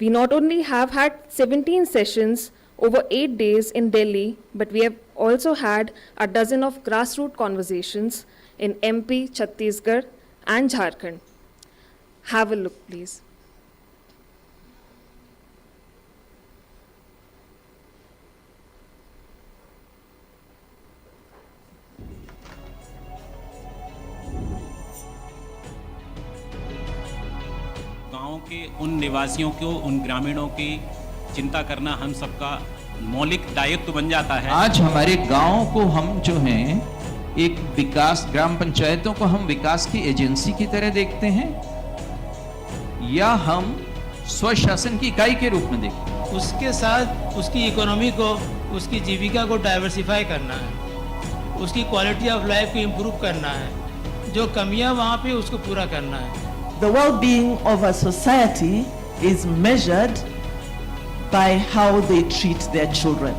We not only have had 17 sessions over 8 days in Delhi, but we have also had a dozen of grassroots conversations in MP, Chhattisgarh, and Jharkhand. Have a look, please. गाँव के उन निवासियों को, उन ग्रामीणों की चिंता करना हम सबका मौलिक दायित्व बन जाता है। आज हमारे गांव को हम जो हैं एक विकास, ग्राम पंचायतों को हम विकास की एजेंसी की तरह देखते हैं या हम स्वशासन की इकाई के रूप में देखते हैं। उसके साथ उसकी इकोनॉमी को, उसकी जीविका को डाइवर्सिफाई करना है, उसकी क्वालिटी ऑफ लाइफ को इम्प्रूव करना है, जो कमियां वहाँ पे उसको पूरा करना है। The well-being of a society is measured by how they treat their children.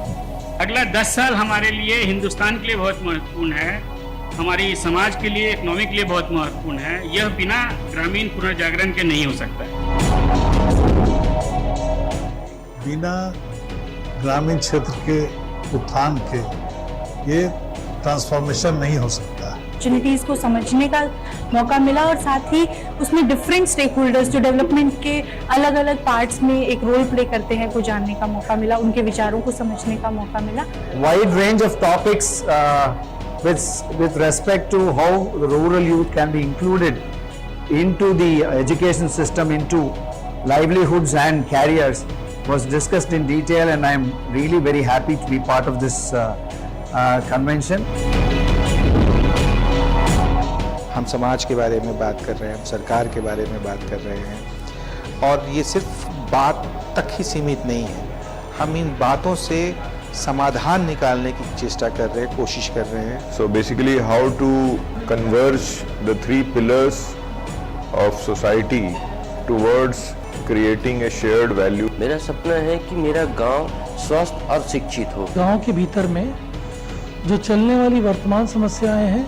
अगला 10 साल हमारे लिए, हिंदुस्तान के लिए बहुत महत्वपूर्ण है, हमारी समाज के लिए, इकोनॉमी के लिए बहुत महत्वपूर्ण है। यह बिना ग्रामीण पुनर्जागरण के नहीं हो सकता है। बिना ग्रामीण क्षेत्र के उत्थान के ये ट्रांसफॉर्मेशन नहीं हो सकता। अपॉर्चुनिटीज को समझने का मौका मिला और साथ ही उसमें डिफरेंट स्टेक होल्डर्स जो डेवलपमेंट के अलग अलग पार्ट्स में एक रोल प्ले करते हैं को जानने का मौका मिला, उनके विचारों को समझने का मौका मिला। Wide range of topics with respect to how the rural youth can be included into the education system, into livelihoods and careers was discussed in detail, and I am really very happy to be part of this convention. हम समाज के बारे में बात कर रहे हैं, हम सरकार के बारे में बात कर रहे हैं और ये सिर्फ बात तक ही सीमित नहीं है। हम इन बातों से समाधान निकालने की चेष्टा कर रहे हैं, कोशिश कर रहे हैं। So basically how to converge the three pillars of society towards creating a shared value. मेरा सपना है कि मेरा गांव स्वस्थ और शिक्षित हो। गांव के भीतर में जो चलने वाली वर्तमान समस्याएं हैं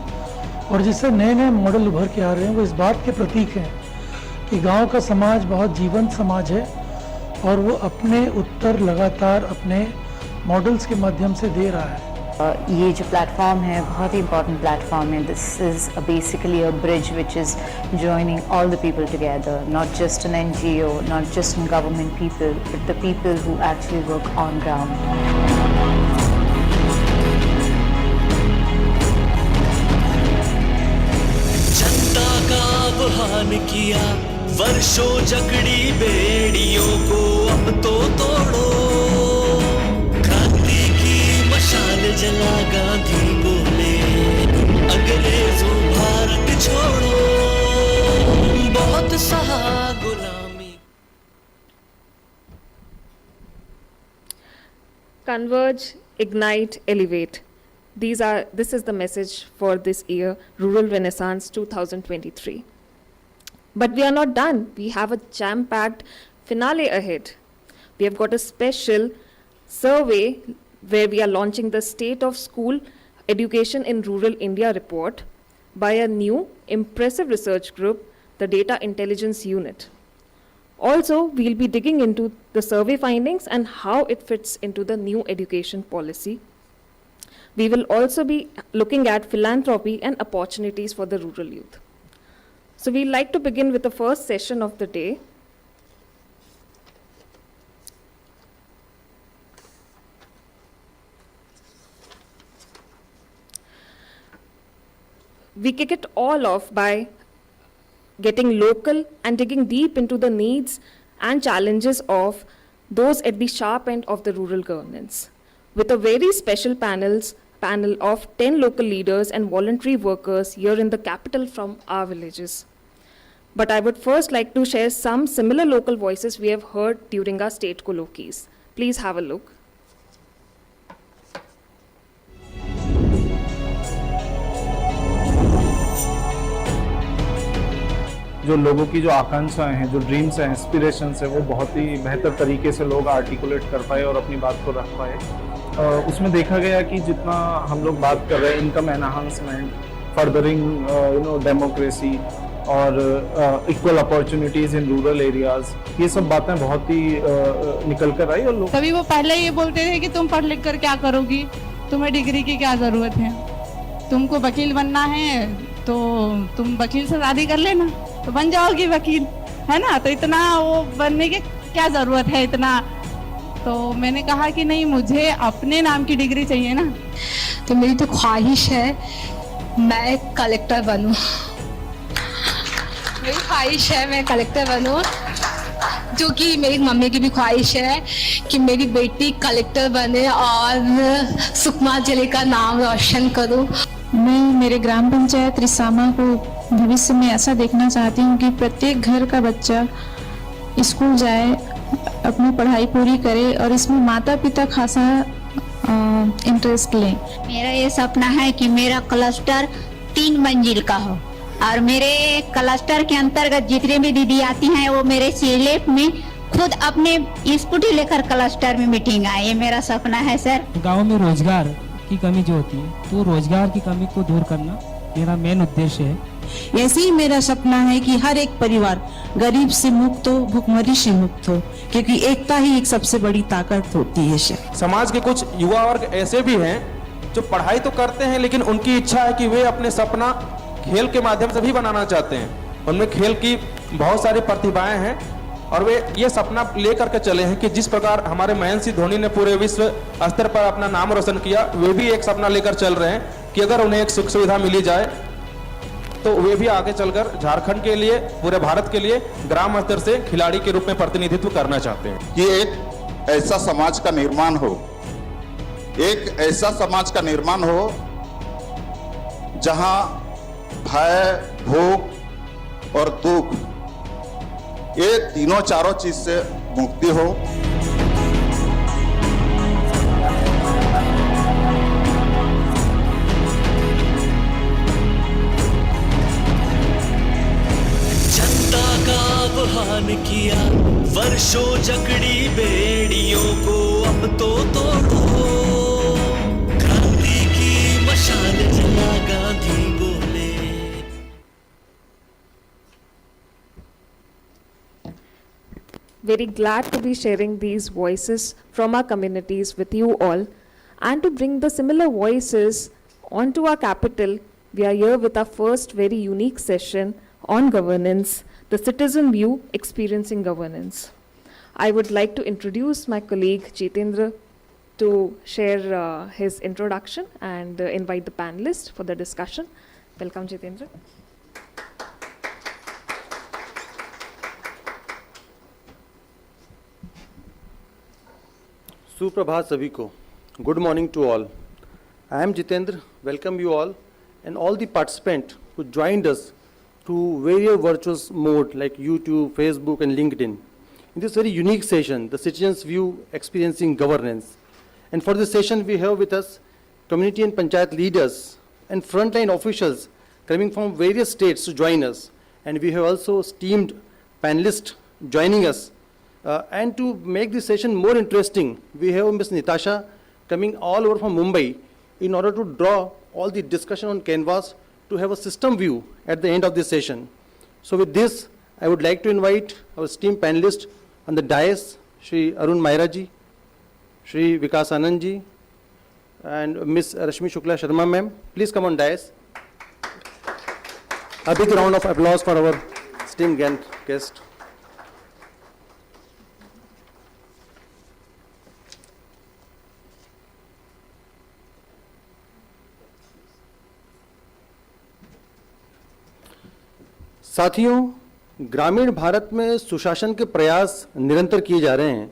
और जिससे नए नए मॉडल उभर के आ रहे हैं, वो इस बात के प्रतीक हैं कि गांव का समाज बहुत जीवंत समाज है और वो अपने उत्तर लगातार अपने मॉडल्स के माध्यम से दे रहा है। ये जो प्लेटफॉर्म है बहुत ही इम्पोर्टेंट प्लेटफॉर्म है। This is basically a bridge which is joining all the people together, not just an NGO, not just an government people, but the people who actually work on ground. किया वर्षों जकड़ी बेड़ियों को अब तो तोड़ो, क्रांति की मशाल जला गांधी बोले, अंग्रेजों भारत छोड़ो, बहुत सहा गुलामी। Converge, ignite, elevate. This is the message for this year, Rural Renaissance 2023. But we are not done. We have a jam-packed finale ahead. We have got a special survey where we are launching the State of School Education in Rural India report by a new impressive research group, the Data Intelligence Unit. Also, we'll be digging into the survey findings and how it fits into the new education policy. We will also be looking at philanthropy and opportunities for the rural youth. So we'd like to begin with the first session of the day. We kick it all off by getting local and digging deep into the needs and challenges of those at the sharp end of the rural governance, with a very special panel of 10 local leaders and voluntary workers here in the capital from our villages. But I would first like to share some similar local voices we have heard during our state colloquies. Please have a look. जो लोगों की जो आकांक्षाएं हैं, जो dreams हैं, aspirations हैं, वो बहुत ही बेहतर तरीके से लोग आर्टिकुलेट कर पाए और अपनी बात को रख पाए। उसमें देखा गया कि जितना हम लोग बात कर रहे हैं इनकम एनहांसमेंट, फर्दरिंग डेमोक्रेसी, और equal opportunities in rural areas, ये सब बातें बहुत ही निकल कर आई। और लोग तभी वो पहले ये बोलते थे कि तुम पढ़ लिख कर क्या करोगी, तुम्हें डिग्री की क्या जरूरत है, तुमको वकील बनना है तो तुम वकील से शादी कर लेना तो बन जाओगी वकील, है ना, तो इतना वो बनने की क्या जरूरत है इतना। तो मैंने कहा कि नहीं, मुझे अपने नाम की डिग्री चाहिए ना। तो मेरी तो ख्वाहिश है मैं कलेक्टर बनूं, मेरी ख्वाहिश है मैं कलेक्टर बनूं, जो कि मेरी मम्मी की भी ख्वाहिश है कि मेरी बेटी कलेक्टर बने और सुकमा जिले का नाम रोशन करूं। मैं मेरे ग्राम पंचायत रिसामा को भविष्य में ऐसा देखना चाहती हूँ कि प्रत्येक घर का बच्चा स्कूल जाए, अपनी पढ़ाई पूरी करे और इसमें माता पिता खासा इंटरेस्ट लें। मेरा ये सपना है कि मेरा क्लस्टर 3 मंजिल का हो और मेरे क्लस्टर के अंतर्गत जितने भी दीदी आती हैं वो मेरे सीलेप में खुद अपने स्कूटी लेकर क्लस्टर में मीटिंग आए। ये मेरा सपना है सर। गांव में रोजगार की कमी जो होती है, तो रोजगार की कमी को दूर करना मेरा मेन उद्देश्य है। ऐसे ही मेरा सपना है कि हर एक परिवार गरीब से मुक्त हो, भुखमरी से मुक्त हो, क्योंकि एकता ही एक सबसे बड़ी ताकत होती है। समाज के कुछ युवा वर्ग ऐसे भी हैं जो पढ़ाई तो करते हैं लेकिन उनकी इच्छा है कि वे अपने सपना खेल के माध्यम से भी बनाना चाहते हैं। उनमें खेल की बहुत सारी प्रतिभाएं हैं और वे ये सपना लेकर के चले हैं कि जिस प्रकार हमारे महेंद्र सिंह धोनी ने पूरे विश्व स्तर पर अपना नाम रोशन किया, वे भी एक सपना लेकर चल रहे हैं कि अगर उन्हें एक सुख सुविधा मिली जाए तो वे भी आगे चलकर झारखंड के लिए, पूरे भारत के लिए ग्राम स्तर से खिलाड़ी के रूप में प्रतिनिधित्व करना चाहते हैं। कि एक ऐसा समाज का निर्माण हो, एक ऐसा समाज का निर्माण हो जहां भय, भूख और दुख, ये तीनों चारों चीज से मुक्ति हो। जनता का आह्वान किया, वर्षों जकड़ी बेड़ियों को अब तो तोड़ो, क्रांति की मशाल जला गांधी बोले। Very glad to be sharing these voices from our communities with you all, and to bring the similar voices onto our capital. We are here with our first very unique session on governance, the citizen view experiencing governance. I would like to introduce my colleague Jitendra to share his introduction and invite the panelists for the discussion. Welcome, Jitendra. सुप्रभात सभी को. Good morning to all. I am Jitendra. Welcome you all and all the participants who joined us through various virtual mode like YouTube, Facebook and LinkedIn. In this very unique session, the Citizens View Experiencing Governance. And for this session we have with us community and panchayat leaders and frontline officials coming from various states to join us. And we have also esteemed panelists joining us. And to make this session more interesting, we have Ms. Natasha coming all over from Mumbai in order to draw all the discussion on canvas to have a system view at the end of this session. So with this, I would like to invite our esteemed panelists on the dais, Shri Arun Maira ji, Shri Vikas Anand ji, and Ms. Rashmi Shukla Sharma ma'am. Please come on dais. A big round of applause for our esteemed guest. साथियों, ग्रामीण भारत में सुशासन के प्रयास निरंतर किए जा रहे हैं.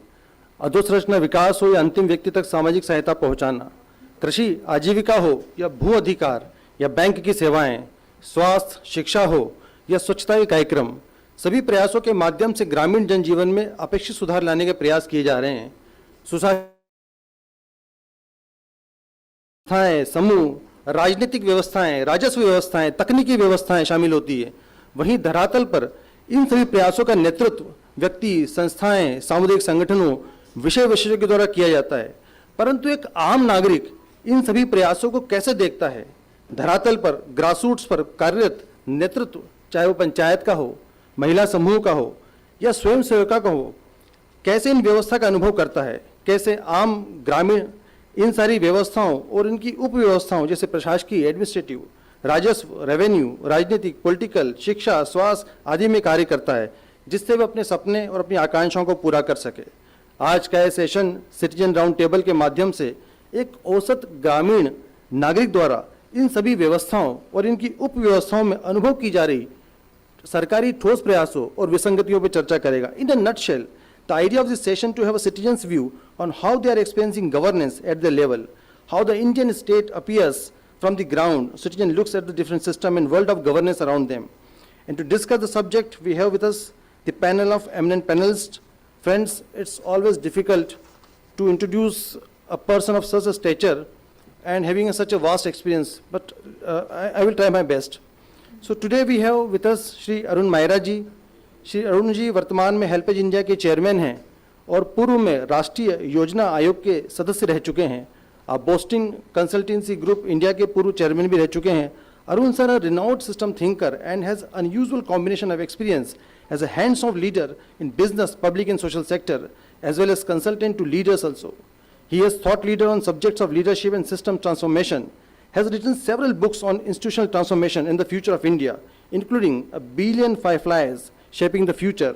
अधोसंरचना विकास हो या अंतिम व्यक्ति तक सामाजिक सहायता पहुंचाना, कृषि आजीविका हो या भू अधिकार या बैंक की सेवाएं, स्वास्थ्य, शिक्षा हो या स्वच्छता के कार्यक्रम, सभी प्रयासों के माध्यम से ग्रामीण जनजीवन में अपेक्षित सुधार लाने के प्रयास किए जा रहे हैं. संस्थाएं, समूह, राजनीतिक व्यवस्थाएं, राजस्व व्यवस्थाएं, तकनीकी व्यवस्थाएं शामिल होती है. वहीं धरातल पर इन सभी प्रयासों का नेतृत्व व्यक्ति, संस्थाएं, सामुदायिक संगठनों, विषय विशेषज्ञों द्वारा किया जाता है. परंतु एक आम नागरिक इन सभी प्रयासों को कैसे देखता है? धरातल पर, ग्रासरूट्स पर कार्यरत नेतृत्व चाहे वो पंचायत का हो, महिला समूह का हो या स्वयं सेविका का हो, कैसे इन व्यवस्था का अनुभव करता है, कैसे आम ग्रामीण इन सारी व्यवस्थाओं और इनकी उपव्यवस्थाओं जैसे प्रशासकीय, एडमिनिस्ट्रेटिव, राजस्व, रेवेन्यू, राजनीतिक, पॉलिटिकल, शिक्षा, स्वास्थ्य आदि में कार्य करता है, जिससे वे अपने सपने और अपनी आकांक्षाओं को पूरा कर सके। आज का यह सेशन सिटीजन राउंड टेबल के माध्यम से एक औसत ग्रामीण नागरिक द्वारा इन सभी व्यवस्थाओं और इनकी उपव्यवस्थाओं में अनुभव की जा रही सरकारी ठोस प्रयासों और विसंगतियों पर चर्चा करेगा। In a nutshell, the idea of this session to have a citizen's view on how they are experiencing governance at their level, how the Indian state appears from the ground, citizen looks at the different system and world of governance around them. And to discuss the subject, we have with us the panel of eminent panelists. Friends, it's always difficult to introduce a person of such a stature and having such a vast experience, but I will try my best. So today we have with us Shri Arun Maira ji. Shri Arun ji वर्तमान में HelpAge India के chairman हैं और पूर्व में राष्ट्रीय योजना आयोग के सदस्य रह चुके हैं। आप बोस्टिंग कंसल्टेंसी ग्रुप इंडिया के पूर्व चेयरमैन भी रह चुके हैं। Arun sir a renowned system thinker and has unusual combination of experience as a hands of leader in business, public and social sector as well as consultant to leaders also. He has thought leader on subjects of leadership and system transformation, has written several books on institutional transformation and the future of India, including A Billion Fireflies, Shaping the Future,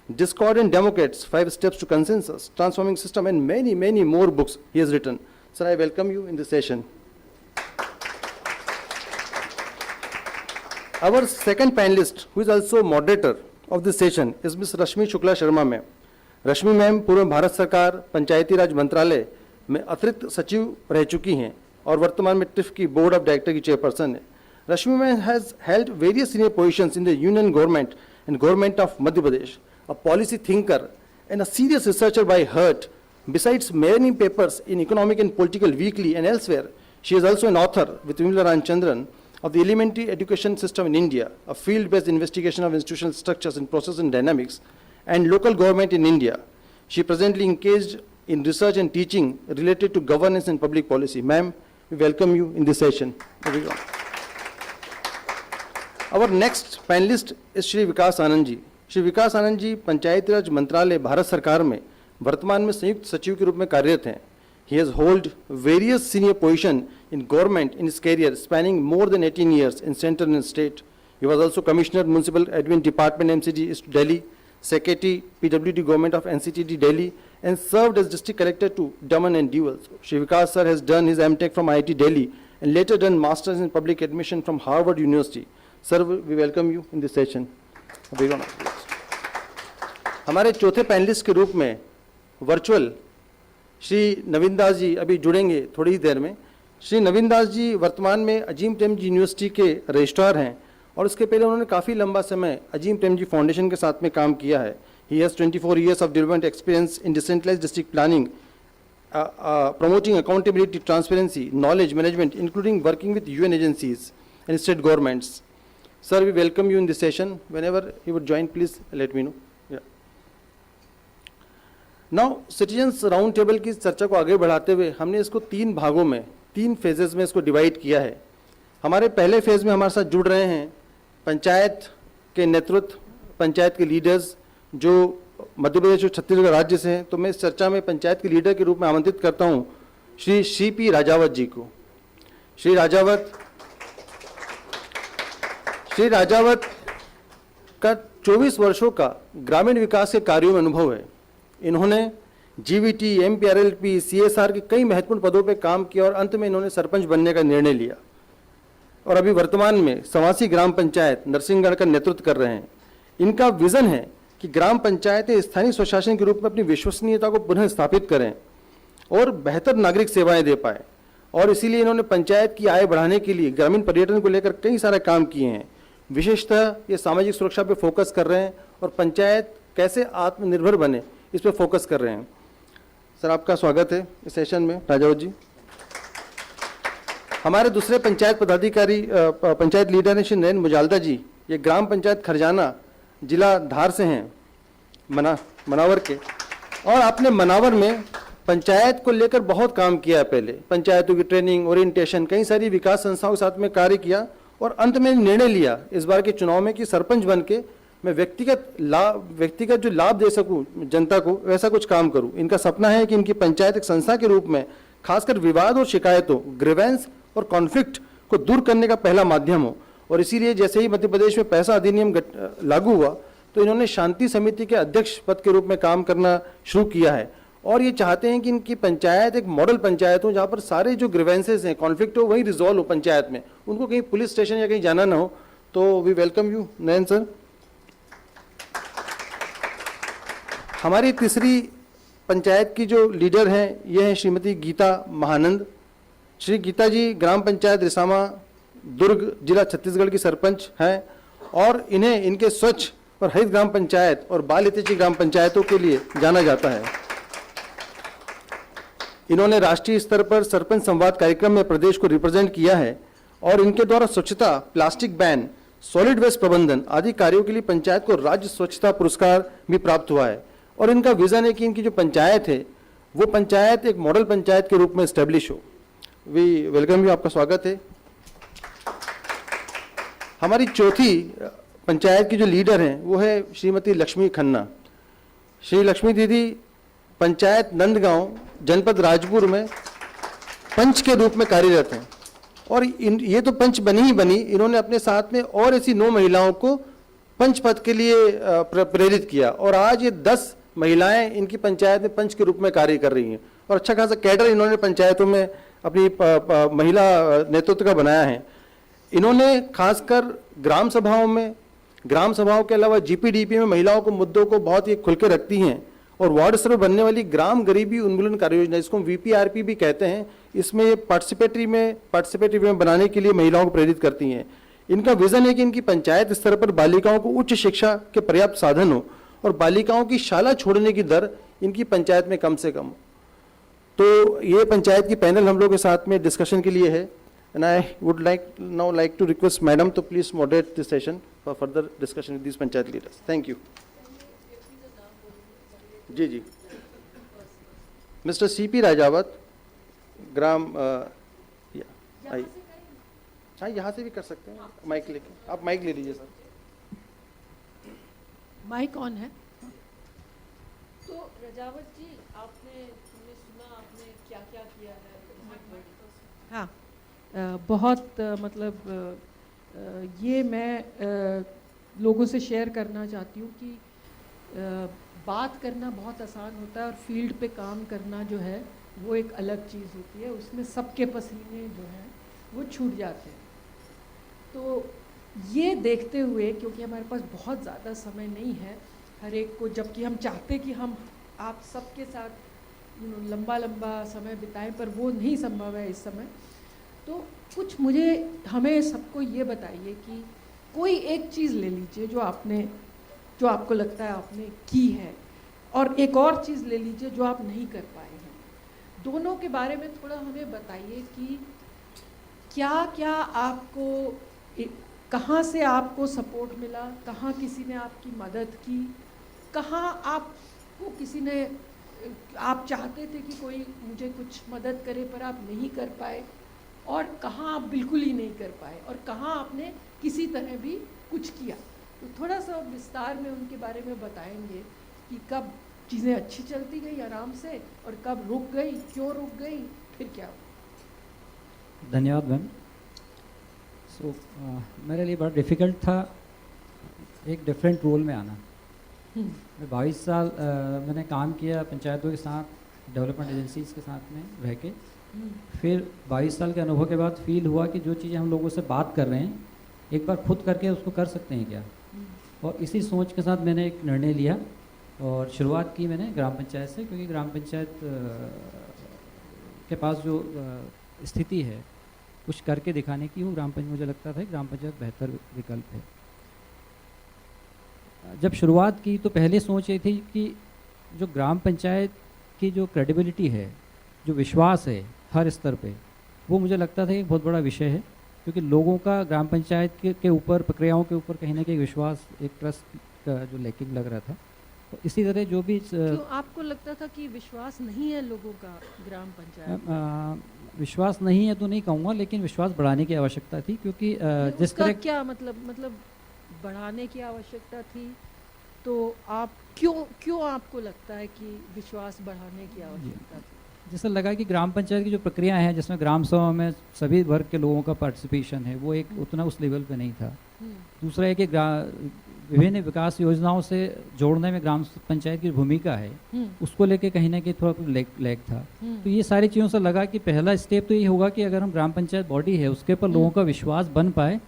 Discordant Democrats, 5 Steps to Consensus, Transforming System, and many, many more books he has written. Sir, I welcome you in this session. Our second panelist, who is also moderator of this session, is Ms. Rashmi Shukla Sharma ma'am. Rashmi ma'am पूर्व भारत सरकार पंचायती राज मंत्रालय में अतिरिक्त सचिव रह चुकी हैं और वर्तमान में टिफ की बोर्ड ऑफ डायरेक्टर की चेयरपर्सन है। Rashmi ma'am has held various senior positions in the union government and government of Madhya Pradesh, a policy thinker and a serious researcher by heart. Besides many papers in Economic and Political Weekly and elsewhere, she is also an author with Vimla Ramachandran of the Elementary Education System in India, a field-based investigation of institutional structures and process and dynamics, and local government in India. She presently engaged in research and teaching related to governance and public policy. Ma'am, we welcome you in this session. Our next panelist is Shri Vikas Anand ji. Shri Vikas Anand ji पंचायती राज मंत्रालय भारत सरकार में वर्तमान में संयुक्त सचिव के रूप में कार्यरत हैं। He has held various senior positions in government in his career spanning more than 18 years in central and state. He was also Commissioner Municipal Admin Department MCD East Delhi, Secretary PWD Government of NCTD Delhi, and served as District Collector to Daman and Diu. Shri Vikas sir has done his MTech from IIT Delhi and later done Masters in Public Admission from Harvard University. Sir, we welcome you in this session. हमारे चौथे panelist के रूप में virtual Shri नवीन दास जी अभी जुड़ेंगे थोड़ी ही देर में। श्री नवीन दास जी वर्तमान में अजीम प्रेमजी यूनिवर्सिटी के रजिस्ट्रार हैं और उसके पहले उन्होंने काफ़ी लंबा समय अजीम प्रेमजी फाउंडेशन के साथ में काम किया है। He has 24 years of development experience in decentralized district planning, promoting accountability, transparency, knowledge management, including working with UN agencies and state governments. Sir, we welcome you in this session. Whenever you would join, please let me know. Yeah. Now, Citizens Round Table की चर्चा को आगे बढ़ाते हुए हमने इसको 3 भागों में, 3 फेजेस में इसको डिवाइड किया है। हमारे पहले फेज में हमारे साथ जुड़ रहे हैं पंचायत के नेतृत्व, पंचायत के लीडर्स जो मध्य प्रदेश और छत्तीसगढ़ राज्य से हैं। तो मैं इस चर्चा में पंचायत के लीडर के रूप में आमंत्रित करता हूँ श्री CP राजावत जी को। श्री राजावत का 24 वर्षों का ग्रामीण विकास के कार्यों में अनुभव है। इन्होंने GVT, MPRLP, CSR के कई महत्वपूर्ण पदों पर काम किया और अंत में इन्होंने सरपंच बनने का निर्णय लिया और अभी वर्तमान में सवासी ग्राम पंचायत नरसिंहगढ़ का नेतृत्व कर रहे हैं। इनका विजन है कि ग्राम पंचायतें स्थानीय स्वशासन के रूप में अपनी विश्वसनीयता को पुनः स्थापित करें और बेहतर नागरिक सेवाएं दे पाए, और इसीलिए इन्होंने पंचायत की आय बढ़ाने के लिए ग्रामीण पर्यटन को लेकर कई सारे काम किए हैं। विशेषतः ये सामाजिक सुरक्षा पे फोकस कर रहे हैं और पंचायत कैसे आत्मनिर्भर बने इस पे फोकस कर रहे हैं। सर, आपका स्वागत है इस सेशन में। राजावत जी। हमारे दूसरे पंचायत पदाधिकारी पंचायत लीडर हैं श्री नरेंद्र मुजालदा जी। ये ग्राम पंचायत खरजाना जिला धार से हैं, मनावर के, और आपने मनावर में पंचायत को लेकर बहुत काम किया है। पहले पंचायतों की ट्रेनिंग, ओरिएंटेशन, कई सारी विकास संस्थाओं के साथ में कार्य किया और अंत में निर्णय लिया इस बार के चुनाव में कि सरपंच बन के मैं व्यक्तिगत जो लाभ दे सकूं जनता को, वैसा कुछ काम करूं। इनका सपना है कि इनकी पंचायत एक संस्था के रूप में खासकर विवाद और शिकायतों, ग्रीवेंस और कॉन्फ्लिक्ट को दूर करने का पहला माध्यम हो। और इसीलिए जैसे ही मध्य प्रदेश में पैसा अधिनियम लागू हुआ तो इन्होंने शांति समिति के अध्यक्ष पद के रूप में काम करना शुरू किया है और ये चाहते हैं कि इनकी पंचायत एक मॉडल पंचायत हो जहाँ पर सारे जो ग्रीवेंसेस हैं, कॉन्फ्लिक्ट हो, वही रिजॉल्व हो पंचायत में, उनको कहीं पुलिस स्टेशन या कहीं जाना ना हो। तो we welcome you Nayan sir. हमारी तीसरी पंचायत की जो लीडर हैं ये हैं श्रीमती गीता महानंद। श्री गीता जी ग्राम पंचायत रिसामा, दुर्ग जिला छत्तीसगढ़ की सरपंच हैं और इन्हें इनके स्वच्छ और हरित ग्राम पंचायत और बाल हितैषी ग्राम पंचायतों के लिए जाना जाता है। इन्होंने राष्ट्रीय स्तर पर सरपंच संवाद कार्यक्रम में प्रदेश को रिप्रेजेंट किया है और इनके द्वारा स्वच्छता, प्लास्टिक बैन, सॉलिड वेस्ट प्रबंधन आदि कार्यों के लिए पंचायत को राज्य स्वच्छता पुरस्कार भी प्राप्त हुआ है। और इनका विजन है कि इनकी जो पंचायत है वो पंचायत एक मॉडल पंचायत के रूप में एस्टेब्लिश हो। वी वेलकम यू, आपका स्वागत है। हमारी चौथी पंचायत की जो लीडर हैं वो है श्रीमती लक्ष्मी खन्ना। श्री लक्ष्मी दीदी पंचायत नंदगांव, जनपद राजपुर में पंच के रूप में कार्यरत हैं और ये तो पंच बनी ही बनी, इन्होंने अपने साथ में और ऐसी 9 महिलाओं को पंच पद के लिए प्रेरित किया और आज ये 10 महिलाएं इनकी पंचायत में पंच के रूप में कार्य कर रही हैं और अच्छा खासा कैडर इन्होंने पंचायतों में अपनी महिला नेतृत्व का बनाया है। इन्होंने खासकर ग्राम सभाओं के अलावा जीपीडीपी में महिलाओं को मुद्दों को बहुत ही खुल के रखती हैं और वार्ड स्तर पर बनने वाली ग्राम गरीबी उन्मूलन कार्य योजना, जिसको हम वीपीआरपी भी कहते हैं, इसमें ये पार्टिसिपेटरी में बनाने के लिए महिलाओं को प्रेरित करती हैं। इनका विजन है कि इनकी पंचायत स्तर पर बालिकाओं को उच्च शिक्षा के पर्याप्त साधन हो और बालिकाओं की शाला छोड़ने की दर इनकी पंचायत में कम से कम हो। तो ये पंचायत की पैनल हम लोग के साथ में डिस्कशन के लिए है and I would like to request madam to please moderate this session for further discussion with these panchayat leaders. Thank you. जी मिस्टर सीपी राजावत, ग्राम आइए। हाँ, यहाँ से भी कर सकते हैं, माइक लेके। आप माइक ले लीजिए सर। माइक ऑन है। तो राजावत जी, हमने सुना आपने क्या क्या किया है। हाँ, बहुत मतलब ये मैं लोगों से शेयर करना चाहती हूँ कि बात करना बहुत आसान होता है और फील्ड पे काम करना जो है वो एक अलग चीज़ होती है, उसमें सबके पसीने जो हैं वो छूट जाते हैं। तो ये देखते हुए, क्योंकि हमारे पास बहुत ज़्यादा समय नहीं है हर एक को, जबकि हम चाहते कि हम आप सबके साथ लंबा समय बिताएं, पर वो नहीं संभव है इस समय। तो कुछ हमें सबको ये बताइए कि कोई एक चीज़ ले लीजिए जो आपको लगता है आपने की है, और एक और चीज़ ले लीजिए जो आप नहीं कर पाए हैं। दोनों के बारे में थोड़ा हमें बताइए कि क्या क्या आपको, कहाँ से आपको सपोर्ट मिला, कहाँ किसी ने आपकी मदद की, कहाँ आपको किसी ने, आप चाहते थे कि कोई मुझे कुछ मदद करे पर आप नहीं कर पाए, और कहाँ आप बिल्कुल ही नहीं कर पाए, और कहाँ आपने किसी तरह भी कुछ किया। तो थोड़ा सा विस्तार में उनके बारे में बताएंगे कि कब चीज़ें अच्छी चलती गई आराम से और कब रुक गई, क्यों रुक गई, फिर क्या हुआ। धन्यवाद मैम। मेरे लिए बड़ा डिफ़िकल्ट था एक डिफरेंट रोल में आना। मैं 22 साल मैंने काम किया पंचायतों के साथ, डेवलपमेंट एजेंसीज़ के साथ में रह के। फिर 22 साल के अनुभव के बाद फील हुआ कि जो चीज़ें हम लोगों से बात कर रहे हैं, एक बार खुद करके उसको कर सकते हैं क्या। और इसी सोच के साथ मैंने एक निर्णय लिया और शुरुआत की मैंने ग्राम पंचायत से, क्योंकि ग्राम पंचायत के पास जो स्थिति है कुछ करके दिखाने की, वो ग्राम पंचायत मुझे लगता था ग्राम पंचायत बेहतर विकल्प है। जब शुरुआत की तो पहले सोच ये थी कि जो ग्राम पंचायत की जो क्रेडिबिलिटी है, जो विश्वास है हर स्तर पे, वो मुझे लगता था एक बहुत बड़ा विषय है, क्योंकि लोगों का ग्राम पंचायत के ऊपर, प्रक्रियाओं के ऊपर कहीं ना कहीं विश्वास, एक ट्रस्ट का जो लैकिंग लग रहा था। इसी तरह जो भी क्यों आपको लगता था कि विश्वास नहीं है लोगों का ग्राम पंचायत? विश्वास नहीं है तो नहीं कहूँगा, लेकिन विश्वास बढ़ाने की आवश्यकता थी, क्योंकि जिस उसका तरह क्या मतलब बढ़ाने की आवश्यकता थी, तो आप क्यों आपको लगता है कि विश्वास बढ़ाने की आवश्यकता थी? जैसे लगा कि ग्राम पंचायत की जो प्रक्रिया है, जिसमें ग्राम सभा में सभी वर्ग के लोगों का पार्टिसिपेशन है, वो एक उतना उस लेवल पे नहीं था। दूसरा है कि विभिन्न विकास योजनाओं से जोड़ने में ग्राम पंचायत की भूमिका है, उसको लेके कहीं ना कहीं थोड़ा लैग था। तो ये सारी चीज़ों से लगा कि पहला स्टेप तो ये होगा कि अगर हम ग्राम पंचायत बॉडी है उसके ऊपर लोगों का विश्वास बन पाए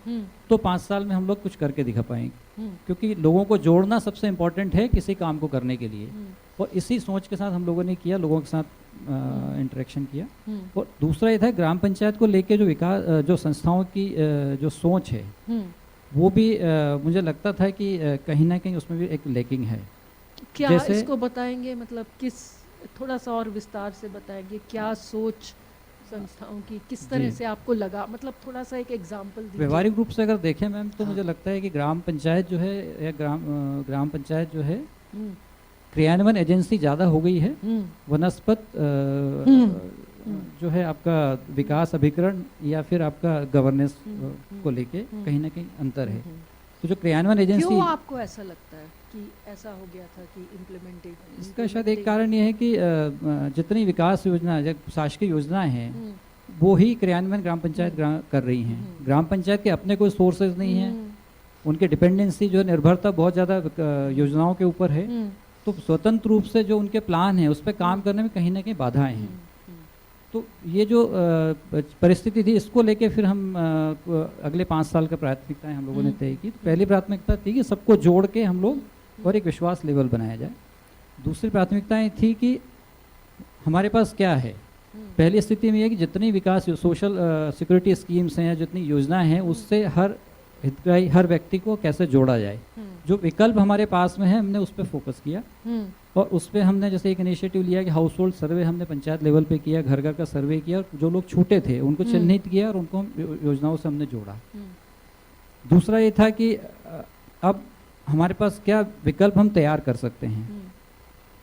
तो 5 साल में हम लोग कुछ करके दिखा पाएंगे, क्योंकि लोगों को जोड़ना सबसे इम्पोर्टेंट है किसी काम को करने के लिए। और इसी सोच के साथ हम लोगों ने किया, लोगों के साथ इंटरेक्शन किया। और दूसरा ये था ग्राम पंचायत को लेके जो विकास जो संस्थाओं की जो सोच है वो भी मुझे लगता था कि कहीं ना कहीं उसमें भी एक लैकिंग है। क्या जैसे इसको बताएंगे, मतलब किस, थोड़ा सा और विस्तार से बताएंगे क्या सोच संस्थाओं की, किस तरह से आपको लगा, मतलब थोड़ा सा एक एग्जांपल दीजिए। व्यवहारिक रूप से अगर देखें मैम तो मुझे लगता है कि ग्राम पंचायत जो है या ग्राम पंचायत जो है क्रियान्वयन एजेंसी ज़्यादा हो गई है, वनस्पत जो है आपका विकास अभिकरण या फिर आपका गवर्नेंस को लेके कहीं ना कहीं अंतर है। तो जो क्रियान्वयन एजेंसी, क्यों आपको ऐसा लगता है कि ऐसा हो गया था कि इम्प्लीमेंटेशन? इसका शायद एक कारण ये है कि जितनी विकास योजना शासकीय योजनाएं हैं वो ही क्रियान्वयन ग्राम पंचायत कर रही हैं। ग्राम पंचायत के अपने कोई सोर्सेज नहीं हैं, उनकी डिपेंडेंसी जो निर्भरता बहुत ज़्यादा योजनाओं के ऊपर है, तो स्वतंत्र रूप से जो उनके प्लान है उस पर काम करने में कहीं ना कहीं बाधाएं हैं। तो ये जो परिस्थिति थी इसको लेके फिर हम अगले 5 साल का प्राथमिकताएं हम लोगों ने तय की। तो पहली प्राथमिकता थी कि सबको जोड़ के हम लोग और एक विश्वास लेवल बनाया जाए। दूसरी प्राथमिकताएं थी कि हमारे पास क्या है। पहली स्थिति में ये कि जितनी विकास सोशल सिक्योरिटी स्कीम्स हैं, जितनी योजनाएं हैं, उससे हर व्यक्ति को कैसे जोड़ा जाए। जो विकल्प हमारे पास में है हमने उस पर फोकस किया और उस पर हमने जैसे एक इनिशिएटिव लिया कि हाउस होल्ड सर्वे हमने पंचायत लेवल पे किया, घर घर का सर्वे किया और जो लोग छूटे थे उनको चिन्हित किया और उनको योजनाओं से हमने जोड़ा। दूसरा ये था कि अब हमारे पास क्या विकल्प हम तैयार कर सकते हैं,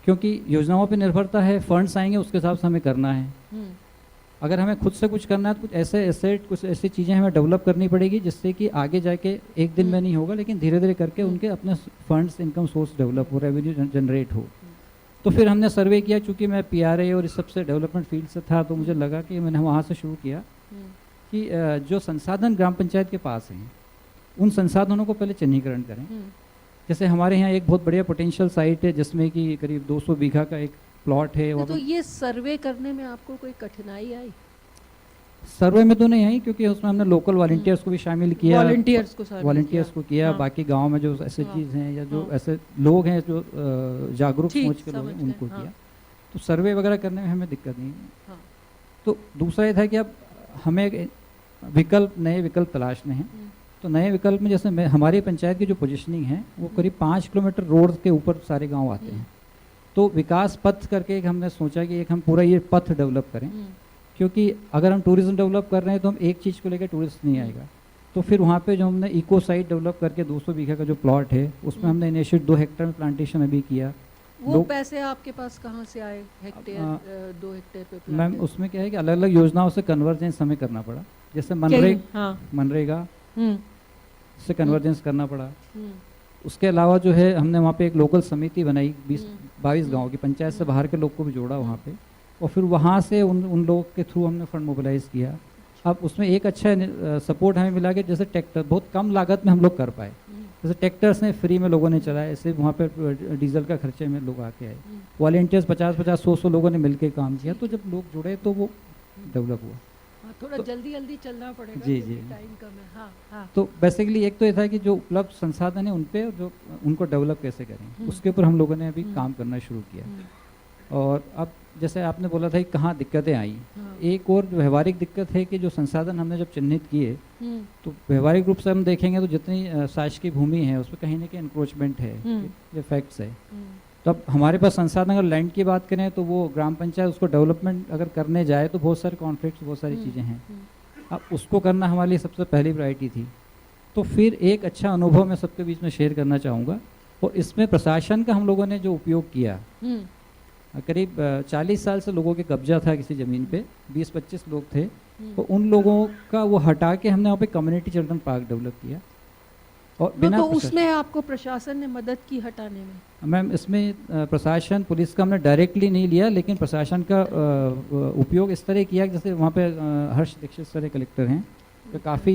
क्योंकि योजनाओं पे निर्भरता है, फंड्स आएंगे उसके हिसाब से हमें करना है। अगर हमें खुद से कुछ करना है तो कुछ ऐसे एसेट, कुछ ऐसी चीज़ें हमें डेवलप करनी पड़ेगी जिससे कि आगे जाके एक दिन में नहीं होगा, लेकिन धीरे धीरे करके उनके अपने फंड्स, इनकम सोर्स डेवलप हो, रेवेन्यू जनरेट हो। तो फिर हमने सर्वे किया, चूँकि मैं PRA और इस सबसे डेवलपमेंट फील्ड से था तो मुझे लगा कि मैंने वहाँ से शुरू किया कि जो संसाधन ग्राम पंचायत के पास हैं उन संसाधनों को पहले चिन्हीकरण करें। जैसे हमारे यहाँ एक बहुत बढ़िया पोटेंशियल साइट है जिसमें कि करीब 200 बीघा का एक प्लॉट है। तो ये सर्वे करने में आपको कोई कठिनाई आई? सर्वे में तो नहीं आई, क्योंकि उसमें हमने लोकल वॉलंटियर्स को भी शामिल किया, वॉलंटियर्स को किया। हाँ। बाकी गांव में जो ऐसे चीज़ हैं या जो ऐसे लोग हैं जो जागरूक सोच के लोग हैं उनको किया। तो सर्वे वगैरह करने में हमें दिक्कत नहीं। तो दूसरा ये था कि अब हमें नए विकल्प तलाशने हैं। तो नए विकल्प में जैसे हमारी पंचायत की जो पोजीशनिंग है वो करीब 5 किलोमीटर रोड के ऊपर सारे गाँव आते हैं। तो विकास पथ करके एक हमने सोचा कि एक हम पूरा ये पथ डेवलप करें, क्योंकि अगर हम टूरिज्म डेवलप कर रहे हैं तो हम एक चीज़ को लेकर टूरिस्ट नहीं आएगा। तो फिर वहाँ पे जो हमने इको साइट डेवलप करके 200 बीघा का जो प्लॉट है उसमें हमने इनिशिएट 2 हेक्टेयर में प्लांटेशन अभी किया। वो पैसे आपके पास कहाँ से आए? हेक्टेयर 2 हेक्टेयर पे मैम उसमें क्या है कि अलग अलग योजनाओं से कन्वर्जेंस हमें करना पड़ा। जैसे मनरेगा से कन्वर्जेंस करना पड़ा। उसके अलावा जो है हमने वहाँ पे एक लोकल समिति बनाई 22 गाँव की, पंचायत से बाहर के लोग को भी जोड़ा वहाँ पे, और फिर वहाँ से उन लोगों के थ्रू हमने फंड मोबिलाइज किया। अब उसमें एक अच्छा सपोर्ट हमें मिला कि जैसे ट्रैक्टर बहुत कम लागत में हम लोग कर पाए। जैसे ट्रैक्टर्स ने फ्री में लोगों ने चलाए, ऐसे वहाँ पे डीजल का खर्चे में लोग आके आए। वॉलंटियर्स 50-50, 100-100 लोगों ने मिलकर काम किया। तो जब लोग जुड़े तो वो डेवलप हुआ। थोड़ा जल्दी चलना पड़ेगा, जी टाइम कम है। हाँ। तो बेसिकली एक तो ये था कि जो उपलब्ध संसाधन है उन पे जो उनको डेवलप कैसे करें उसके ऊपर हम लोगों ने अभी काम करना शुरू किया। और अब जैसे आपने बोला था कि कहाँ दिक्कतें आई, एक और व्यवहारिक दिक्कत है कि जो संसाधन हमने जब चिन्हित किए तो व्यवहारिक रूप से हम देखेंगे तो जितनी शासकीय भूमि है उस पर कहीं ना कहीं इंक्रोचमेंट है, ये फैक्ट्स है। तो अब हमारे पास संसाधन, अगर लैंड की बात करें तो वो ग्राम पंचायत उसको डेवलपमेंट अगर करने जाए तो बहुत सारे कॉन्फ्लिक्ट्स, बहुत सारी चीज़ें हैं। अब उसको करना हमारे लिए सबसे पहली प्रायोरिटी थी। तो फिर एक अच्छा अनुभव मैं सबके बीच में शेयर करना चाहूँगा और इसमें प्रशासन का हम लोगों ने जो उपयोग किया, करीब 40 साल से लोगों के कब्जा था किसी ज़मीन पे, 20-25 लोग थे, तो उन लोगों का वो हटा के हमने वहाँ पे कम्युनिटी चिल्ड्रन पार्क डेवलप किया। और बिना तो उसमें आपको प्रशासन ने मदद की हटाने में? मैम इसमें प्रशासन पुलिस का हमने डायरेक्टली नहीं लिया, लेकिन प्रशासन का उपयोग इस तरह किया कि जैसे वहाँ पे हर्ष दीक्षित सर कलेक्टर हैं, तो काफ़ी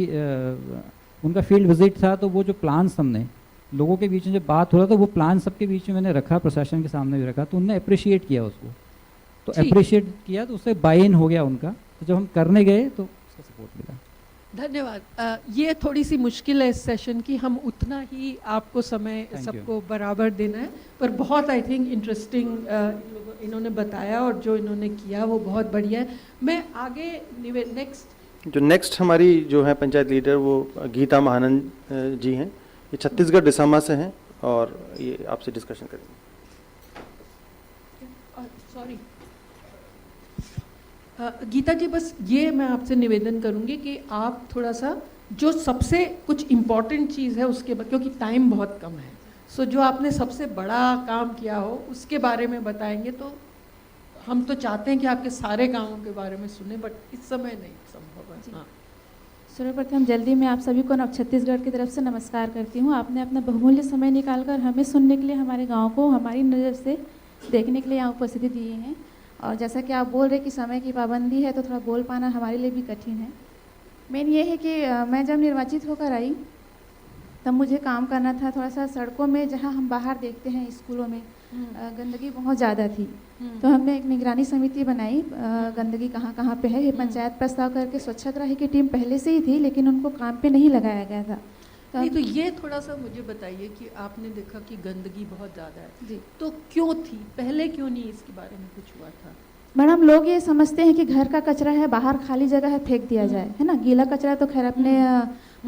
उनका फील्ड विजिट था, तो वो जो प्लान्स हमने लोगों के बीच में जब बात हो रहा था, वो प्लान सबके बीच में मैंने रखा, प्रशासन के सामने भी रखा, तो उनने अप्रिशिएट किया उसको, तो अप्रिशिएट किया तो उससे बाय इन हो गया उनका, तो जब हम करने गए तो उसका सपोर्ट मिला। धन्यवाद। ये थोड़ी सी मुश्किल है इस सेशन की, हम उतना ही आपको समय सबको बराबर देना है, पर बहुत आई थिंक इंटरेस्टिंग इन्होंने बताया और जो इन्होंने किया वो बहुत बढ़िया है। मैं आगे नेक्स्ट हमारी जो है पंचायत लीडर वो गीता महानंद जी हैं, ये छत्तीसगढ़ डिसामा से हैं और ये आपसे डिस्कशन करेंगे। सॉरी गीता जी, बस ये मैं आपसे निवेदन करूंगी कि आप थोड़ा सा जो सबसे कुछ इम्पोर्टेंट चीज़ है उसके बाद, क्योंकि टाइम बहुत कम है, सो जो आपने सबसे बड़ा काम किया हो उसके बारे में बताएंगे। तो हम तो चाहते हैं कि आपके सारे कामों के बारे में सुने, बट इस समय नहीं संभव है। हाँ, सर्वप्रथम जल्दी मैं आप सभी को नव छत्तीसगढ़ की तरफ से नमस्कार करती हूँ। आपने अपना बहुमूल्य समय निकालकर हमें सुनने के लिए, हमारे गांव को हमारी नज़र से देखने के लिए यहाँ उपस्थिति दी है। और जैसा कि आप बोल रहे कि समय की पाबंदी है, तो थोड़ा बोल पाना हमारे लिए भी कठिन है। मेन ये है कि मैं जब निर्वाचित होकर आई तब मुझे काम करना था थोड़ा सा सड़कों में, जहाँ हम बाहर देखते हैं स्कूलों में गंदगी बहुत ज़्यादा थी, तो हमने एक निगरानी समिति बनाई, गंदगी कहाँ कहाँ पे है। ये पंचायत प्रस्ताव करके स्वच्छाग्राही की टीम पहले से ही थी, लेकिन उनको काम पे नहीं लगाया गया था। नहीं, तो ये थोड़ा सा मुझे बताइए कि आपने देखा कि गंदगी बहुत ज़्यादा है जी, तो क्यों थी पहले, क्यों नहीं इसके बारे में कुछ हुआ था? मैडम, लोग ये समझते हैं कि घर का कचरा है, बाहर खाली जगह है, फेंक दिया जाए, है ना। गीला कचरा तो खैर अपने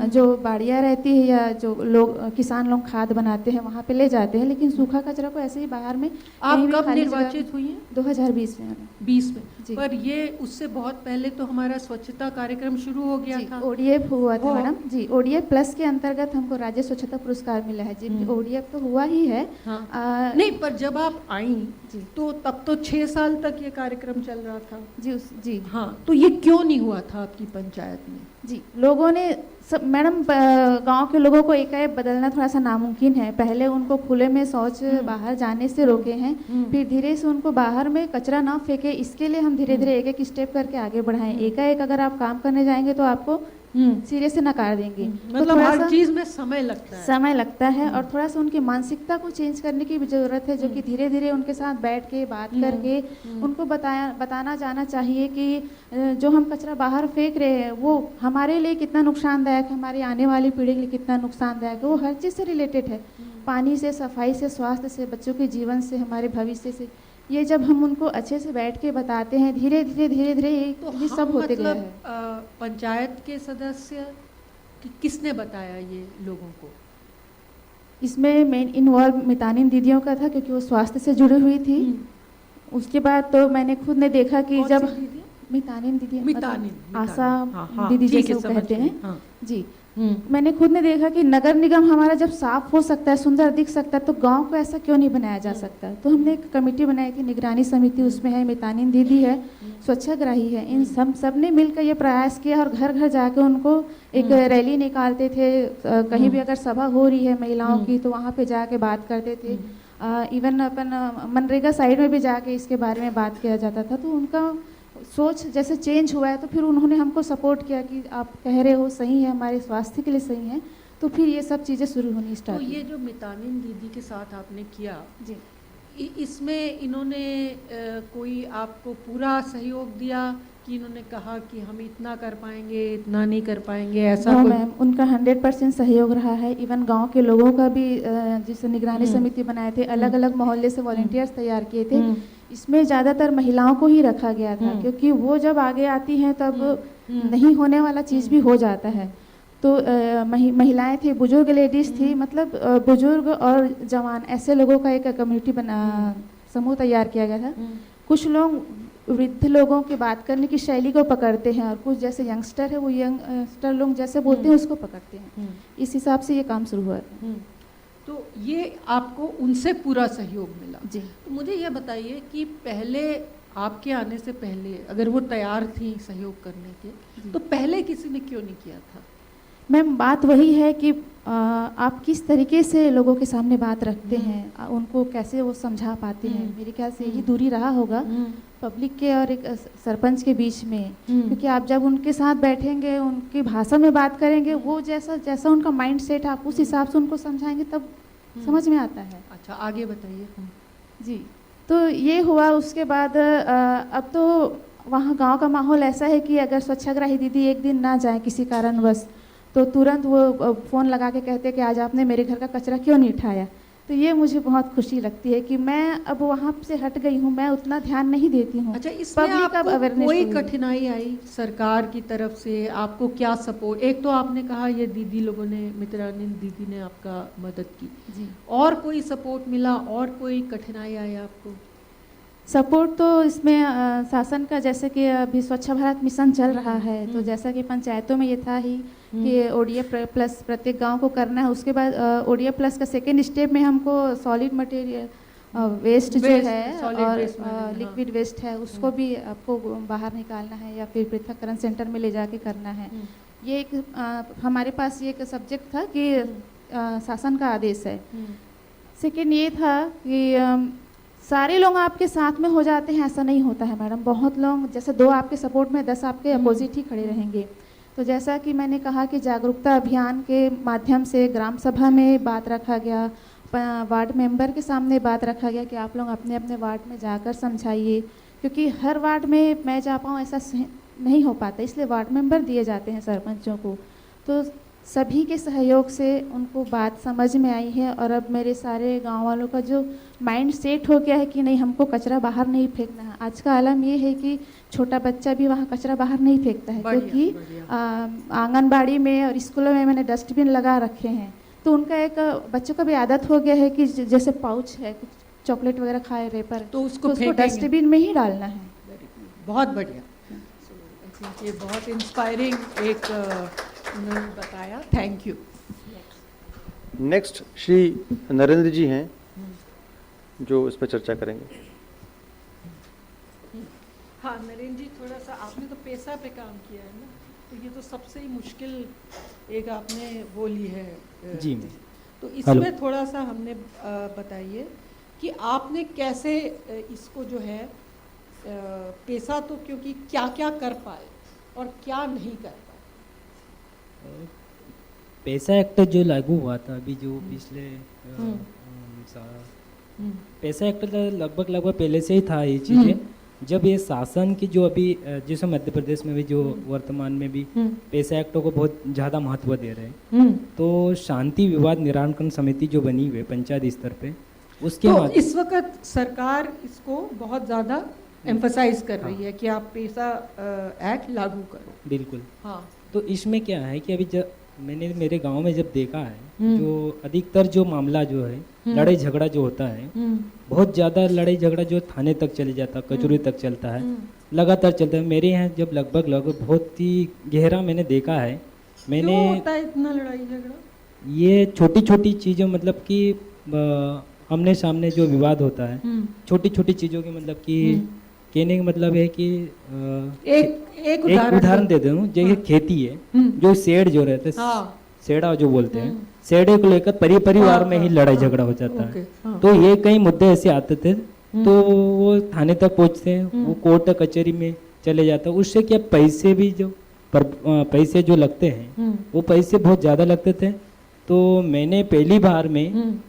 जो बाड़ियाँ रहती है या जो लोग किसान लोग खाद बनाते हैं वहाँ पे ले जाते हैं, लेकिन सूखा कचरा को ऐसे ही बाहर में। आप कब निर्वाचित हुई हैं? 2020 में। 20 में जी। पर ये उससे बहुत पहले तो हमारा स्वच्छता कार्यक्रम शुरू हो गया था। ODF हुआ था मैडम जी, ODF प्लस के अंतर्गत हमको राज्य स्वच्छता पुरस्कार मिला है जी। ODF तो हुआ ही है। हाँ। नहीं, पर जब आप आई जी तो तब तो 6 साल तक ये कार्यक्रम चल रहा था जी। जी हाँ, तो ये क्यों नहीं हुआ था आपकी पंचायत में? जी, लोगों ने सब मैडम, गांव के लोगों को एकाएक बदलना थोड़ा सा नामुमकिन है। पहले उनको खुले में शौच बाहर जाने से रोके हैं, फिर धीरे से उनको बाहर में कचरा ना फेंके, इसके लिए हम धीरे धीरे एक एक स्टेप करके आगे बढ़ाएं। एकाएक अगर आप काम करने जाएंगे तो आपको सिरे से नकार देंगे। मतलब हर चीज में समय लगता है और थोड़ा सा उनकी मानसिकता को चेंज करने की भी जरूरत है, जो कि धीरे धीरे उनके साथ बैठ के बात करके उनको बताना जाना चाहिए कि जो हम कचरा बाहर फेंक रहे हैं वो हमारे लिए कितना नुकसानदायक है, हमारी आने वाली पीढ़ी के लिए कितना नुकसानदायक है। वो हर चीज़ से रिलेटेड है, पानी से, सफाई से, स्वास्थ्य से, बच्चों के जीवन से, हमारे भविष्य से। ये जब हम उनको अच्छे से बैठ के बताते हैं, धीरे धीरे ये सब होते गया है। पंचायत के सदस्य किसने बताया ये लोगों को? इसमें मेन इन्वॉल्व मितानिन दीदियों का था, क्योंकि वो स्वास्थ्य से जुड़ी हुई थी। उसके बाद तो मैंने खुद ने देखा कि जब मितानिन दीदी, आशा दीदी जैसे वो कहते हैं जी, मैंने खुद ने देखा कि नगर निगम हमारा जब साफ हो सकता है, सुंदर दिख सकता है, तो गांव को ऐसा क्यों नहीं बनाया जा सकता। तो हमने एक कमेटी बनाई थी, निगरानी समिति, उसमें है मितानिन दीदी है, स्वच्छाग्राही है, इन सब ने मिलकर ये प्रयास किया और घर घर जाके उनको एक रैली निकालते थे। कहीं भी अगर सभा हो रही है महिलाओं की तो वहाँ पे जाके बात करते थे। इवन अपन मनरेगा साइड में भी जाके इसके बारे में बात किया जाता था। तो उनका सोच जैसे चेंज हुआ है, तो फिर उन्होंने हमको सपोर्ट किया कि आप कह रहे हो सही है, हमारे स्वास्थ्य के लिए सही है। तो फिर ये सब चीज़ें शुरू होनी स्टार्ट। तो ये जो मितानिन दीदी के साथ आपने किया जी, इसमें इन्होंने कोई आपको पूरा सहयोग दिया कि इन्होंने कहा कि हम इतना कर पाएंगे, इतना नहीं कर पाएंगे, ऐसा? मैम, उनका 100% सहयोग रहा है। इवन गांव के लोगों का भी, जिसे निगरानी समिति बनाए थे, अलग अलग मोहल्ले से वॉलंटियर्स तैयार किए थे। इसमें ज़्यादातर महिलाओं को ही रखा गया था, क्योंकि वो जब आगे आती हैं तब नहीं होने वाला चीज़ भी हो जाता है। तो महिलाएं थी, बुजुर्ग लेडीज़ थी, मतलब बुजुर्ग और जवान ऐसे लोगों का एक कम्युनिटी समूह तैयार किया गया था। कुछ लोग वृद्ध लोगों की बात करने की शैली को पकड़ते हैं और कुछ जैसे यंगस्टर है वो यंगस्टर लोग जैसे बोलते हैं उसको पकड़ते हैं। इस हिसाब से ये काम शुरू हुआ था। तो ये आपको उनसे पूरा सहयोग मिला। जी। तो मुझे ये बताइए कि पहले आपके आने से पहले अगर वो तैयार थी सहयोग करने के, तो पहले किसी ने क्यों नहीं किया था? मैम बात वही है कि आप किस तरीके से लोगों के सामने बात रखते हैं, उनको कैसे वो समझा पाते हैं। मेरे ख्याल से यही दूरी रहा होगा पब्लिक के और एक सरपंच के बीच में, क्योंकि आप जब उनके साथ बैठेंगे, उनकी भाषा में बात करेंगे, वो जैसा जैसा उनका माइंड सेट आप उस हिसाब से उनको समझाएंगे तब समझ में आता है। अच्छा, आगे बताइए। जी, तो ये हुआ। उसके बाद अब तो वहाँ गांव का माहौल ऐसा है कि अगर स्वच्छाग्रही दीदी एक दिन ना जाए किसी कारणवश, तो तुरंत वो फ़ोन लगा के कहते कि आज आपने मेरे घर का कचरा क्यों नहीं उठाया। तो ये मुझे बहुत खुशी लगती है कि मैं अब वहाँ से हट गई हूँ, मैं उतना ध्यान नहीं देती हूँ। अच्छा, इसमें आपको कोई कठिनाई आई सरकार की तरफ से? आपको क्या सपोर्ट? एक तो आपने कहा ये दीदी लोगों ने, मित्रानंद दीदी ने आपका मदद की जी, और कोई सपोर्ट मिला और कोई कठिनाई आई आपको? सपोर्ट तो इसमें शासन का, जैसे कि अभी स्वच्छ भारत मिशन चल रहा है, तो जैसा कि पंचायतों में ये था ही कि ODF प्लस प्रत्येक गांव को करना है। उसके बाद ODF प्लस का सेकेंड स्टेप में हमको सॉलिड मटेरियल वेस्ट जो है और लिक्विड वेस्ट है उसको भी आपको बाहर निकालना है या फिर पृथक्करण सेंटर में ले जाके करना है। ये एक हमारे पास ये एक सब्जेक्ट था कि शासन का आदेश है। सेकेंड ये था कि सारे लोग आपके साथ में हो जाते हैं, ऐसा नहीं होता है मैडम। बहुत लोग, जैसे 2 आपके सपोर्ट में 10 आपके अपोजिट ही खड़े रहेंगे। तो जैसा कि मैंने कहा कि जागरूकता अभियान के माध्यम से ग्राम सभा में बात रखा गया, वार्ड मेंबर के सामने बात रखा गया कि आप लोग अपने अपने वार्ड में जाकर समझाइए, क्योंकि हर वार्ड में मैं जा पाऊँ ऐसा नहीं हो पाता, इसलिए वार्ड मेंबर दिए जाते हैं सरपंचों को। तो सभी के सहयोग से उनको बात समझ में आई है और अब मेरे सारे गांव वालों का जो माइंड सेट हो गया है कि नहीं, हमको कचरा बाहर नहीं फेंकना है। आज का आलम ये है कि छोटा बच्चा भी वहाँ कचरा बाहर नहीं फेंकता है, क्योंकि आंगनबाड़ी में और स्कूलों में मैंने डस्टबिन लगा रखे हैं। तो उनका एक बच्चों का भी आदत हो गया है कि जैसे पाउच है, चॉकलेट वगैरह खाए रेपर, तो उसको डस्टबिन में ही डालना है। बहुत बढ़िया, ये बहुत इंस्पायरिंग एक उन्होंने बताया। Thank you. Next Shri Narendra ji हैं जो इस पर चर्चा करेंगे। हाँ नरेंद्र जी, थोड़ा सा आपने तो पैसा पे काम किया है ना, तो ये तो सबसे ही मुश्किल एक आपने वो ली है जी। तो इसमें थोड़ा सा हमने बताइए कि आपने कैसे इसको जो है पैसा, तो क्योंकि क्या क्या कर पाए और क्या नहीं कर पाए? पैसा एक्ट जो लागू हुआ था अभी जो पिछले पैसा एक्ट लगभग पहले से ही था ये चीज़ें। जब ये शासन की जो अभी जैसे मध्य प्रदेश में भी जो वर्तमान में भी पैसा एक्टों को बहुत ज़्यादा महत्व दे रहे हैं, तो शांति विवाद निराकरण समिति जो बनी हुई है पंचायत स्तर पे, उसके तो इस वक्त सरकार इसको बहुत ज़्यादा एम्फसाइज कर रही है कि आप पैसा एक्ट लागू करो। बिल्कुल। हाँ, तो इसमें क्या है कि अभी जब मैंने मेरे गांव में जब देखा है, जो अधिकतर जो मामला जो है लड़ाई झगड़ा जो होता है, बहुत ज़्यादा लड़ाई झगड़ा जो थाने तक चले जाता, कचहरी तक चलता है, लगातार चलता है। मेरे यहाँ जब लगभग बहुत ही गहरा मैंने देखा है। मैंने क्यों होता है इतना लड़ाई झगड़ा? ये छोटी छोटी चीज़ों, मतलब कि आमने सामने जो विवाद होता है, छोटी छोटी चीज़ों की, मतलब कि कहने का मतलब है कि एक उदाहरण दे दूं। जैसे खेती है, जो शेड जो रहते हैं, शेड़ा जो बोलते हैं, शेडे को लेकर परिवार में ही लड़ाई झगड़ा हो जाता है। तो ये कई मुद्दे ऐसे आते थे, तो वो थाने तक पहुंचते हैं, वो कोर्ट कचहरी में चले जाता है। उससे क्या पैसे भी जो पैसे जो लगते हैं, वो पैसे बहुत ज़्यादा लगते थे। तो मैंने पहली बार में